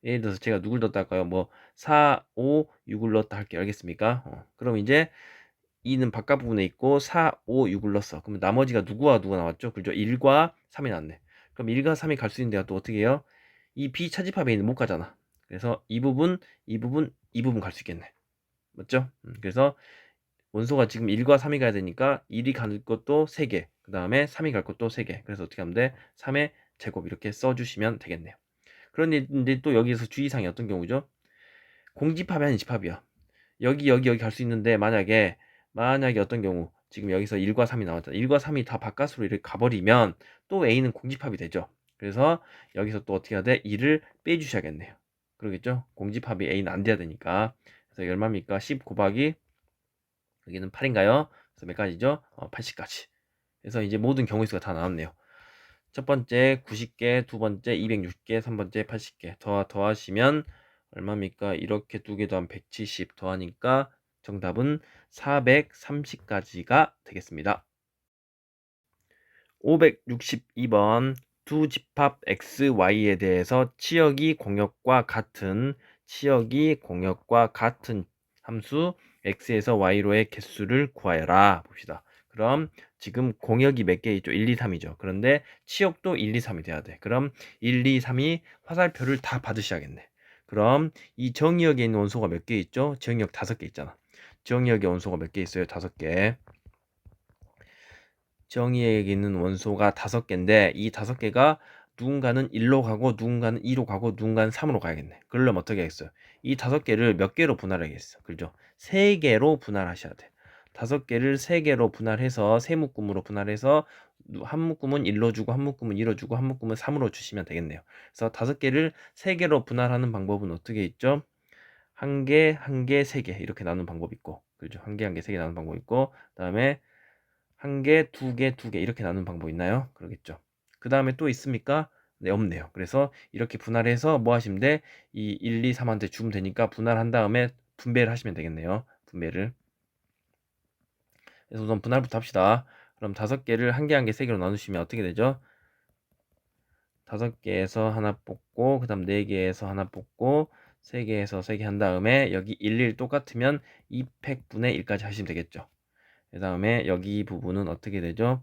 예를 들어서 제가 누굴 넣었다 할까요? 뭐 4, 5, 6을 넣었다 할게요. 알겠습니까? 그럼 이제 2는 바깥 부분에 있고 4, 5, 6을 넣었어. 그럼 나머지가 누구와 누가 나왔죠? 그죠? 1과 3이 나왔네. 그럼 1과 3이 갈 수 있는 데가 또 어떻게 해요? 이 B 차집합에 있는 못 가잖아. 그래서 이 부분, 이 부분, 이 부분 갈 수 있겠네. 맞죠? 그래서 원소가 지금 1과 3이 가야 되니까 1이 갈 것도 3개, 그 다음에 3이 갈 것도 3개. 그래서 어떻게 하면 돼? 3의 제곱 이렇게 써주시면 되겠네요. 그런데 이제 또 여기서 주의사항이 어떤 경우죠? 공집합이 아닌 집합이야. 여기 갈 수 있는데 만약에 어떤 경우 지금 여기서 1과 3이 나왔잖아. 1과 3이 다 바깥으로 이렇게 가버리면 또 A는 공집합이 되죠. 그래서 여기서 또 어떻게 해야 돼? 2를 빼주셔야겠네요. 그러겠죠? 공집합이 A는 안 돼야 되니까. 그래서 이게 얼마입니까? 10 곱하기 여기는 8인가요? 그래서 몇 가지죠? 80까지. 그래서 이제 모든 경우의 수가 다 나왔네요. 첫 번째 90개, 두 번째 260개, 3번째 80개 더하시면 얼마입니까? 이렇게 두 개 더하면 170 더하니까 정답은 430까지가 되겠습니다. 562번 두 집합 XY에 대해서 치역이 공역과 같은 함수 X에서 Y로의 개수를 구하여라 봅시다. 그럼 지금 공역이 몇 개 있죠? 1, 2, 3이죠. 그런데 치역도 1, 2, 3이 돼야 돼. 그럼 1, 2, 3이 화살표를 다 받으셔야겠네. 그럼 이 정역에 있는 원소가 몇 개 있죠? 정역 5개 있잖아. 정역의 원소가 몇 개 있어요? 5개. 정의에 있는 원소가 5개인데 이 5개가 누군가는 1로 가고 누군가는 2로 가고 누군가는 3으로 가야겠네. 그러려면 어떻게 하겠어요? 이 5개를 몇 개로 분할하겠어? 그죠? 3개로 분할하셔야 돼. 5개를 3개로 분할해서 세 묶음으로 분할해서 한 묶음은 1로 주고 한 묶음은 2로 주고 한 묶음은 3으로 주시면 되겠네요. 그래서 5개를 3개로 분할하는 방법은 어떻게 있죠? 한 개, 한 개, 3개 이렇게 나누는 방법이 있고 그죠? 한 개, 한 개, 3개 나누는 방법이 있고 그다음에 한 개, 두 개, 두 개 이렇게 나누는 방법 있나요? 그러겠죠. 그 다음에 또 있습니까? 네, 없네요. 그래서 이렇게 분할해서 뭐 하시면 돼? 이 1, 2, 3한테 주면 되니까 분할한 다음에 분배를 하시면 되겠네요. 분배를. 그래서 우선 분할부터 합시다. 그럼 5개를 한 개, 한 개, 3개로 나누시면 어떻게 되죠? 5개에서 하나 뽑고 그 다음 4개에서 하나 뽑고 3개에서 3개 한 다음에 여기 1, 1 똑같으면 2팩분의 1까지 하시면 되겠죠. 그 다음에 여기 부분은 어떻게 되죠?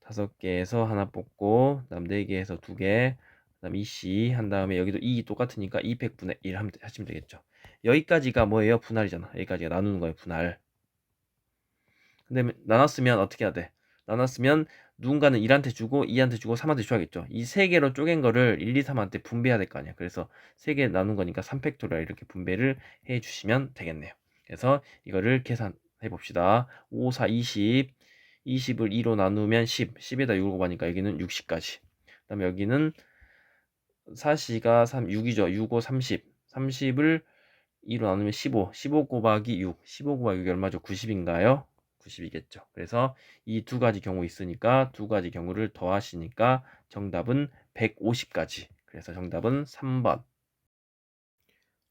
5개에서 하나 뽑고 그다음 4개에서 2개 그다음 2C 한 다음에 여기도 2 똑같으니까 200분의 1 하시면 되겠죠. 여기까지가 뭐예요? 분할이잖아. 여기까지가 나누는 거예요. 분할. 근데 나눴으면 어떻게 해야 돼? 나눴으면 누군가는 1한테 주고 2한테 주고 3한테 줘야겠죠. 이 세 개로 쪼갠 거를 1, 2, 3한테 분배해야 될 거 아니야. 그래서 3개 나눈 거니까 3팩토리얼 이렇게 분배를 해 주시면 되겠네요. 그래서 이거를 계산해 봅시다. 5, 4, 20 20을 2로 나누면 10 10에다 6을 곱하니까 여기는 60까지 그 다음에 여기는 4C가 3, 6이죠. 6, 5, 30 30을 2로 나누면 15 15 곱하기 6 15 곱하기 6이 얼마죠? 90인가요? 90이겠죠. 그래서 이 두 가지 경우 있으니까 두 가지 경우를 더하시니까 정답은 150까지. 그래서 정답은 3번.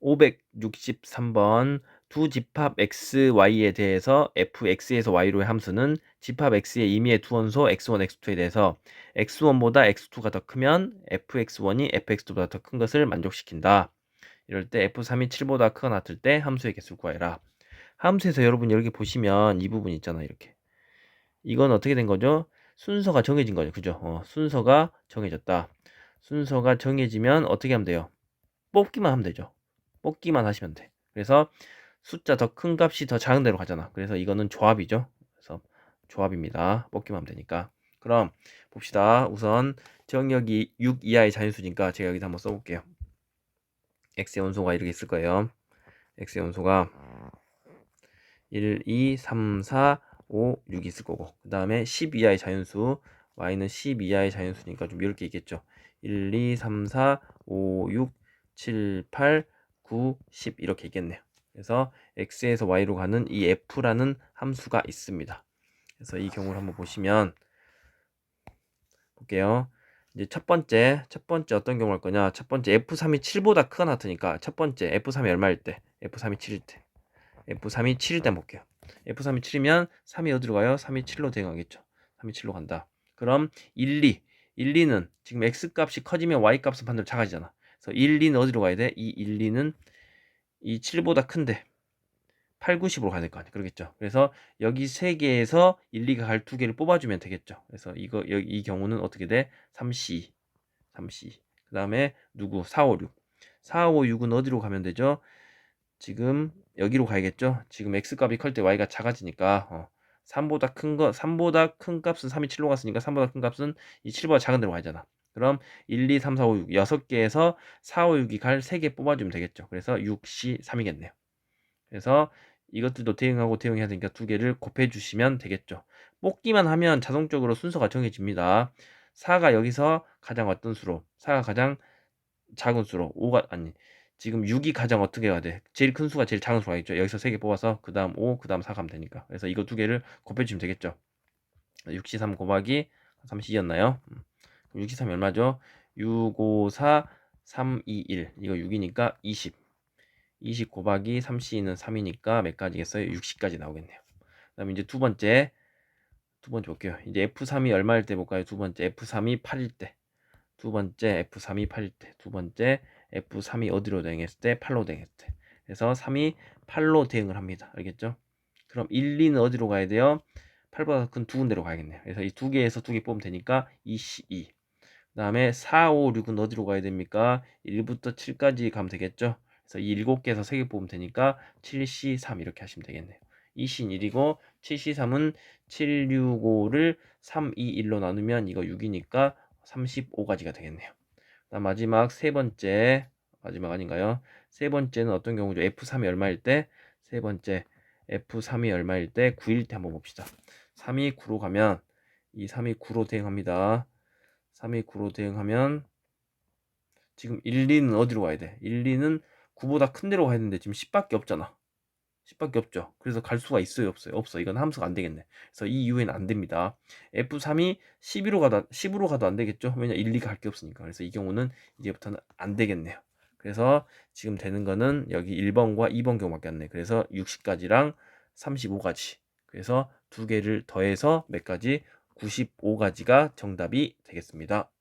563번 두 집합 xy에 대해서 fx에서 y로의 함수는 집합 x의 임의의 두 원소 x1, x2에 대해서 x1보다 x2가 더 크면 fx1이 fx2보다 더 큰 것을 만족시킨다. 이럴 때 f3이 7보다 크거나 같을 때 함수의 개수를 구하여라. 함수에서 여러분 여기 보시면 이 부분 있잖아. 이렇게 이건 어떻게 된 거죠? 순서가 정해진 거죠. 그죠? 순서가 정해졌다. 순서가 정해지면 어떻게 하면 돼요? 뽑기만 하면 되죠. 뽑기만 하시면 돼. 그래서 숫자 더 큰 값이 더 작은 데로 가잖아. 그래서 이거는 조합이죠. 그래서 조합입니다. 뽑기만 하면 되니까. 그럼 봅시다. 우선 정역이 6 이하의 자연수니까 제가 여기다 한번 써볼게요. x의 원소가 이렇게 있을 거예요. x의 원소가 1, 2, 3, 4, 5, 6이 있을 거고 그 다음에 10 이하의 자연수 y는 10 이하의 자연수니까 좀 이렇게 있겠죠. 1, 2, 3, 4, 5, 6, 7, 8, 9, 10 이렇게 있겠네요. 그래서 x에서 y로 가는 이 f라는 함수가 있습니다. 그래서 이 경우를 한번 보시면 볼게요. 이제 첫 번째 어떤 경우 할 거냐? 첫 번째 f3이 7보다 크거나 같으니까 첫 번째 f3이 얼마일 때? f3이 7일 때. f3이 7일 때 볼게요. f3이 7이면 3이 어디로 가요? 3이 7로 대응하겠죠. 3이 7로 간다. 그럼 1, 2. 1, 2는 지금 x값이 커지면 y값은 반대로 작아지잖아. 그래서 1, 2는 어디로 가야 돼? 이 1, 2는 이 7보다 큰데 8, 90으로 가야 될 거 아니에요. 그러겠죠. 그래서 여기 세 개에서 1, 2가 갈 두 개를 뽑아주면 되겠죠. 그래서 이 경우는 어떻게 돼? 3C. 3C. 그 다음에 누구? 4, 5, 6. 4, 5, 6은 어디로 가면 되죠? 지금 여기로 가야겠죠. 지금 x값이 클 때 y가 작아지니까 3보다 큰 값은 3이 7로 갔으니까 3보다 큰 값은 이 7보다 작은 데로 가잖아. 그럼 1, 2, 3, 4, 5, 6 6개에서 4, 5, 6이 갈 3개 뽑아주면 되겠죠. 그래서 6C 3이겠네요. 그래서 이것들도 대응하고 대응해야 되니까 두 개를 곱해주시면 되겠죠. 뽑기만 하면 자동적으로 순서가 정해집니다. 4가 여기서 가장 어떤 수로 4가 가장 작은 수로 5가 아니 지금 6이 가장 어떻게 해야 돼? 제일 큰 수가 제일 작은 수가 있죠. 여기서 3개 뽑아서 그 다음 5, 그 다음 4 가면 되니까. 그래서 이거 두 개를 곱해주시면 되겠죠. 6C3 곱하기 3C였나요? 6C3이 얼마죠? 6, 5, 4, 3, 2, 1 이거 6이니까 20 20 곱하기 3C는 3이니까 몇 가지겠어요? 60까지 나오겠네요. 그 다음에 이제 두 번째 볼게요. 이제 F3이 얼마일 때 볼까요? 두 번째 F3이 8일 때 두 번째 F3이 8일 때 두 번째 F3이 어디로 대응했을 때? 8로 대응했을 때. 그래서 3이 8로 대응을 합니다. 알겠죠? 그럼 1, 2는 어디로 가야 돼요? 8보다 큰 두 군데로 가야겠네요. 그래서 이 두 개에서 두 개 뽑으면 되니까 2, 2. 그 다음에 4, 5, 6은 어디로 가야 됩니까? 1부터 7까지 가면 되겠죠? 그래서 이 7개에서 3개 뽑으면 되니까 7C, 3 이렇게 하시면 되겠네요. 2C 1이고 7C, 3은 7, 6, 5를 3, 2, 1로 나누면 이거 6이니까 35가지가 되겠네요. 그다음 마지막 세 번째, 마지막 아닌가요? 세 번째는 어떤 경우죠? F3이 얼마일 때? 세 번째 F3이 얼마일 때? 9일 때 한번 봅시다. 3이 9로 가면 이 3이 9로 대응합니다. 3이 9로 대응하면 지금 1, 2는 어디로 가야 돼? 1, 2는 9보다 큰 데로 가야 되는데 지금 10밖에 없잖아. 10밖에 없죠. 그래서 갈 수가 있어요, 없어요? 없어. 이건 함수가 안 되겠네. 그래서 이 이후에는 안 됩니다. F3이 10으로 가도 안 되겠죠? 왜냐 1, 2가 갈 게 없으니까. 그래서 이 경우는 이제부터는 안 되겠네요. 그래서 지금 되는 거는 여기 1번과 2번 경우밖에 안 돼. 그래서 60가지랑 35가지. 그래서 두 개를 더해서 몇 가지? 95가지가 정답이 되겠습니다.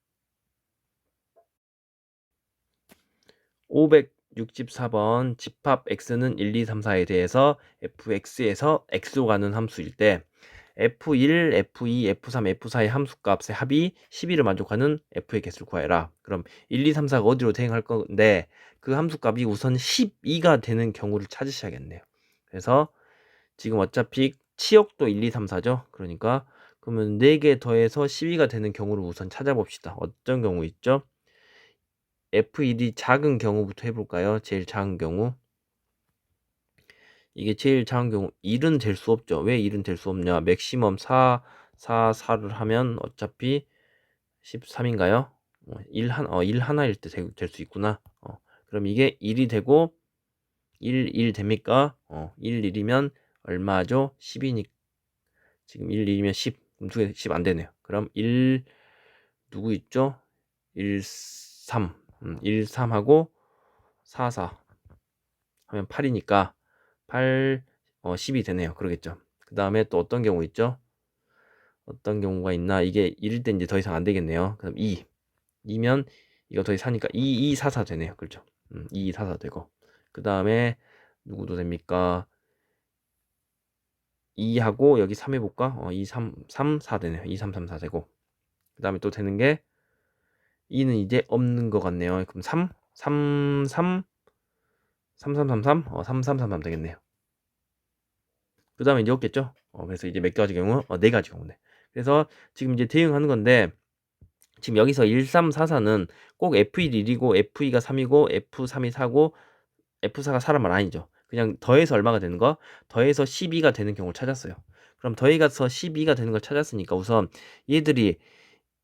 564번 집합 x는 1, 2, 3, 4에 대해서 fx에서 x로 가는 함수일 때 f1, f2, f3, f4의 함수값의 합이 12를 만족하는 f의 개수를 구하여라. 그럼 1, 2, 3, 4가 어디로 대응할 건데 그 함수값이 우선 12가 되는 경우를 찾으셔야겠네요. 그래서 지금 어차피 치역도 1, 2, 3, 4죠. 그러니까 그러면 4개 더해서 12가 되는 경우를 우선 찾아봅시다. 어떤 경우 있죠? F1이 작은 경우부터 해볼까요? 제일 작은 경우. 이게 제일 작은 경우 1은 될 수 없죠. 왜 1은 될 수 없냐? 맥시멈 4, 4, 4를 하면 어차피 13인가요? 1 하나일 때 될 수 있구나. 그럼 이게 1이 되고 1 됩니까? 1, 1이면 얼마죠? 10이니까 지금 1, 1이면 10. 그럼 두 개 10 안 되네요. 그럼 1 누구 있죠? 1, 3. 1, 3하고 4, 4 하면 8이니까 8, 10이 되네요. 그러겠죠. 그 다음에 또 어떤 경우 있죠? 어떤 경우가 있나? 이게 1일 때 이제 더 이상 안 되겠네요. 그럼 2. 2면 이거 더해서 사니까 2, 2, 4, 4 되네요. 그렇죠. 2, 2, 4, 4 되고. 그 다음에 누구도 됩니까? 2하고 여기 3 해볼까? 2, 3, 3, 4 되네요. 2, 3, 3, 4 되고. 그 다음에 또 되는 게 2는 이제 없는 것 같네요. 그럼 3, 3, 3, 3, 3, 3, 3, 3, 3, 3, 3 되겠네요. 그 다음에 이제 없겠죠? 그래서 이제 몇 가지 경우? 4가지 경우네. 그래서 지금 이제 대응하는 건데, 지금 여기서 1344는 꼭 F1이 1이고, F2가 3이고, F3이 4고, F4가 4란 말 아니죠. 그냥 더해서 얼마가 되는 거? 더해서 12가 되는 경우를 찾았어요. 그럼 더해서 12가 되는 걸 찾았으니까 우선 얘들이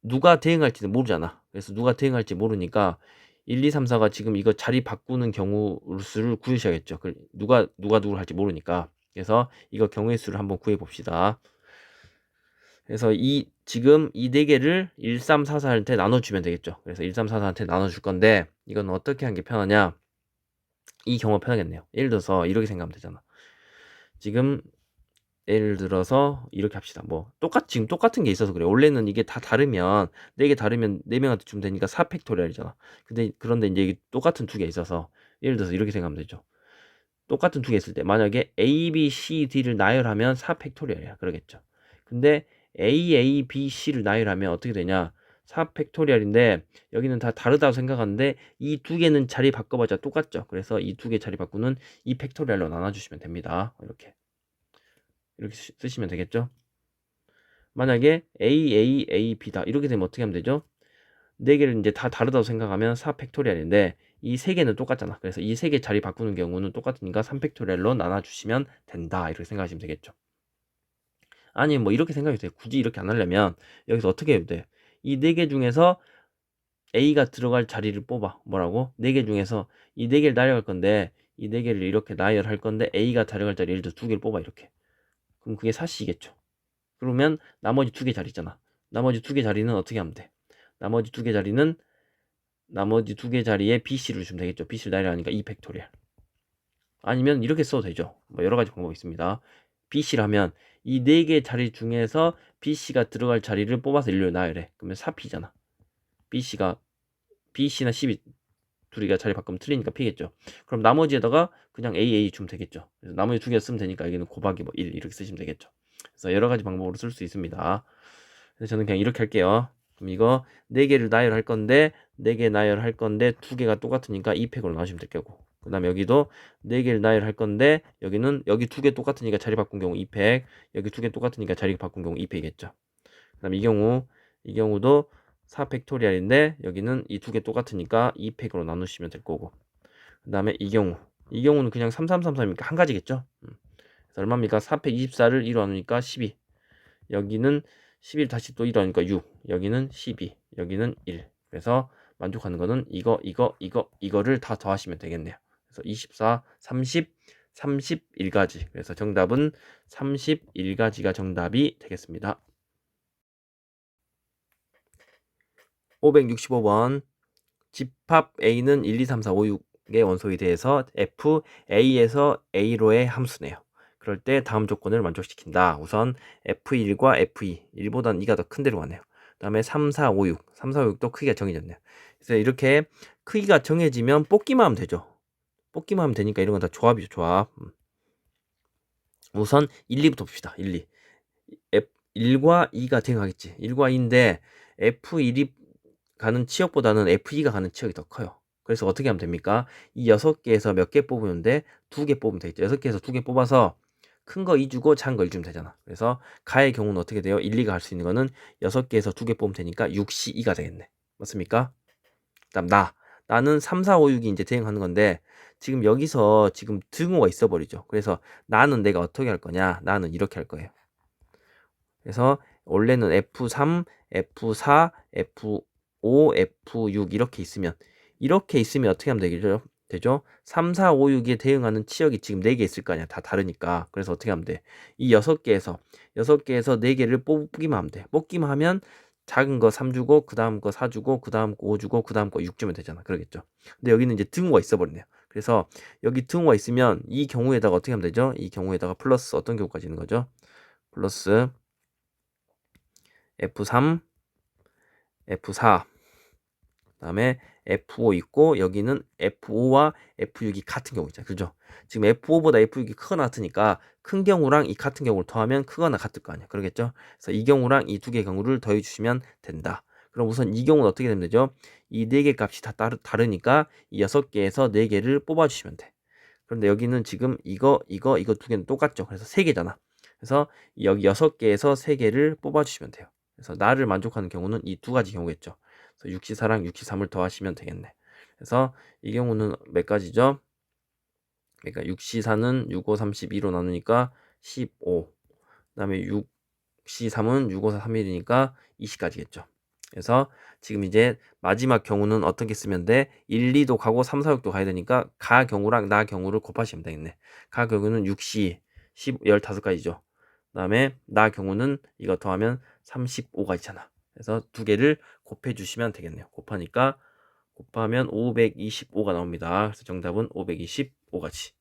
누가 대응할지는 모르잖아. 그래서 누가 대응할지 모르니까 1, 2, 3, 4가 지금 이거 자리 바꾸는 경우 수를 구하셔야겠죠. 누가 누구를 할지 모르니까. 그래서 이거 경우의 수를 한번 구해 봅시다. 그래서 지금 이 4개를 1344한테 나눠주면 되겠죠. 그래서 1344한테 나눠줄 건데 이건 어떻게 하는 게 편하냐? 이 경우가 편하겠네요. 예를 들어서 이렇게 생각하면 되잖아. 지금 예를 들어서 이렇게 합시다. 뭐 지금 똑같은 게 있어서 그래. 원래는 이게 다 다르면 4개 다르면 4명한테 주면 되니까 4팩토리얼이잖아. 그런데 이제 이게 똑같은 두 개 있어서 예를 들어서 이렇게 생각하면 되죠. 똑같은 두 개 있을 때 만약에 A, B, C, D를 나열하면 4팩토리얼이야. 그러겠죠. 근데 A, B, C를 나열하면 어떻게 되냐? 4팩토리얼인데 여기는 다 다르다고 생각하는데 이 두 개는 자리 바꿔봐자 똑같죠. 그래서 이 두 개 자리 바꾸는 2팩토리얼로 나눠주시면 됩니다. 이렇게 쓰시면 되겠죠. 만약에 A, B다 이렇게 되면 어떻게 하면 되죠? 4개를 이제 다 다르다고 생각하면 4팩토리얼인데 이 3개는 똑같잖아. 그래서 이 3개 자리 바꾸는 경우는 똑같으니까 3팩토리얼로 나눠주시면 된다. 이렇게 생각하시면 되겠죠. 아니 뭐 이렇게 생각해도 돼. 굳이 이렇게 안 하려면 여기서 어떻게 해도 돼. 이 4개 중에서 A가 들어갈 자리를 뽑아. 뭐라고? 4개 중에서 이 4개를 나열할 건데 이 4개를 이렇게 나열할 건데 A가 들어갈 자리 예를 들어 2개를 뽑아 이렇게. 그럼 그게 4C겠죠. 그러면 나머지 2개 자리 있잖아. 나머지 2개 자리는 어떻게 하면 돼? 나머지 2개 자리에 BC를 주면 되겠죠. BC를 나열하니까 2팩토리얼. 아니면 이렇게 써도 되죠. 뭐 여러 가지 방법이 있습니다. BC라면 이 4개 자리 중에서 BC가 들어갈 자리를 뽑아서 일로 나열해. 그러면 4P잖아. BC나 12 둘이가 자리 바꾸면 틀리니까 P겠죠. 그럼 나머지에다가 그냥 AA 주면 되겠죠. 그래서 나머지 2개 쓰면 되니까 여기는 곱하기 1 이렇게 쓰시면 되겠죠. 그래서 여러 가지 방법으로 쓸 수 있습니다. 그래서 저는 그냥 이렇게 할게요. 그럼 이거 4개를 나열할 건데 4개 나열할 건데 2개가 똑같으니까 2팩으로 나누시면 될 거고, 그 다음에 여기도 4개를 나열할 건데 여기는 여기 2개 똑같으니까 자리 바꾼 경우 2팩, 여기 2개 똑같으니까 자리 바꾼 경우 2팩이겠죠. 그 다음에 이 경우도 4팩토리얼인데 여기는 이 2개 똑같으니까 2팩으로 나누시면 될 거고, 그 다음에 이 경우는 그냥 3333이니까 한 가지겠죠. 그래서 얼마입니까? 424를 2로 나누니까 12, 여기는 11 다시 또 1로 하니까 6, 여기는 12, 여기는 1. 그래서 만족하는 거는 이거를 다 더하시면 되겠네요. 그래서 24, 30, 31가지. 그래서 정답은 31가지가 정답이 되겠습니다. 565번. 집합 A는 1, 2, 3, 4, 5, 6의 원소에 대해서 F, A에서 A로의 함수네요. 그럴 때 다음 조건을 만족시킨다. 우선 F1과 F2, 1보다는 2가 더 큰 데로 가네요. 그 다음에 3, 4, 5, 6, 3, 4, 5, 6도 크기가 정해졌네요. 그래서 이렇게 크기가 정해지면 뽑기만 하면 되죠. 뽑기만 하면 되니까 이런 건 다 조합이죠, 조합. 우선 1, 2부터 봅시다. 1, 2. F1과 2가 대응하겠지. 1과 2인데 F1이 가는 치역보다는 F2가 가는 치역이 더 커요. 그래서 어떻게 하면 됩니까? 이 6개에서 몇 개 뽑으는데 2개 뽑으면 되겠죠. 6개에서 2개 뽑아서 큰 거 2 주고 작은 거 1 주면 되잖아. 그래서 가의 경우는 어떻게 돼요? 1, 2가 할 수 있는 거는 6개에서 2개 뽑으면 되니까 6시 2가 되겠네. 맞습니까? 그다음 나는 3, 4, 5, 6이 이제 대응하는 건데 지금 여기서 지금 등호가 있어 버리죠. 그래서 나는 내가 어떻게 할 거냐? 나는 이렇게 할 거예요. 그래서 원래는 F3, F4, F5, F6 이렇게 있으면 어떻게 하면 되죠? 3, 4, 5, 6에 대응하는 치역이 지금 4개 있을 거 아니야. 다 다르니까. 그래서 어떻게 하면 돼? 이 6개에서 4개를 뽑기만 하면 돼. 뽑기만 하면 작은 거 3 주고 그 다음 거 4 주고 그 다음 거 5 주고 그 다음 거 6 주면 되잖아. 그러겠죠? 근데 여기는 이제 등호가 있어 버리네요. 그래서 여기 등호가 있으면 이 경우에다가 어떻게 하면 되죠? 이 경우에다가 플러스 어떤 경우까지 있는 거죠? 플러스 F3, F4, 그 다음에 F5 있고 여기는 F5와 F6이 같은 경우 있잖아요. 그죠? 지금 F5보다 F6이 크거나 같으니까 큰 경우랑 이 같은 경우를 더하면 크거나 같을 거 아니야. 그러겠죠? 그래서 이 경우랑 이 두 개 경우를 더해 주시면 된다. 그럼 우선 이 경우는 어떻게 되면 되죠? 이 네 개 값이 다 다르니까 이 6개에서 4개를 뽑아 주시면 돼. 그런데 여기는 지금 이거 두 개는 똑같죠. 그래서 3개잖아. 그래서 여기 6개에서 3개를 뽑아 주시면 돼요. 그래서 나를 만족하는 경우는 이 두 가지 경우겠죠. 그래서 6시4랑 6시3을 더하시면 되겠네. 그래서 이 경우는 몇 가지죠? 그러니까 6시4는 6, 5, 32로 나누니까 15. 그 다음에 6시3은 6, 5, 4, 3일이니까 20까지겠죠. 그래서 지금 이제 마지막 경우는 어떻게 쓰면 돼? 1, 2도 가고 3, 4, 6도 가야 되니까 가 경우랑 나 경우를 곱하시면 되겠네. 가 경우는 6시 15가지죠. 그 다음에 나 경우는 이거 더하면 35가 있잖아. 그래서 두 개를 곱해 주시면 되겠네요. 곱하면 525가 나옵니다. 그래서 정답은 525가지.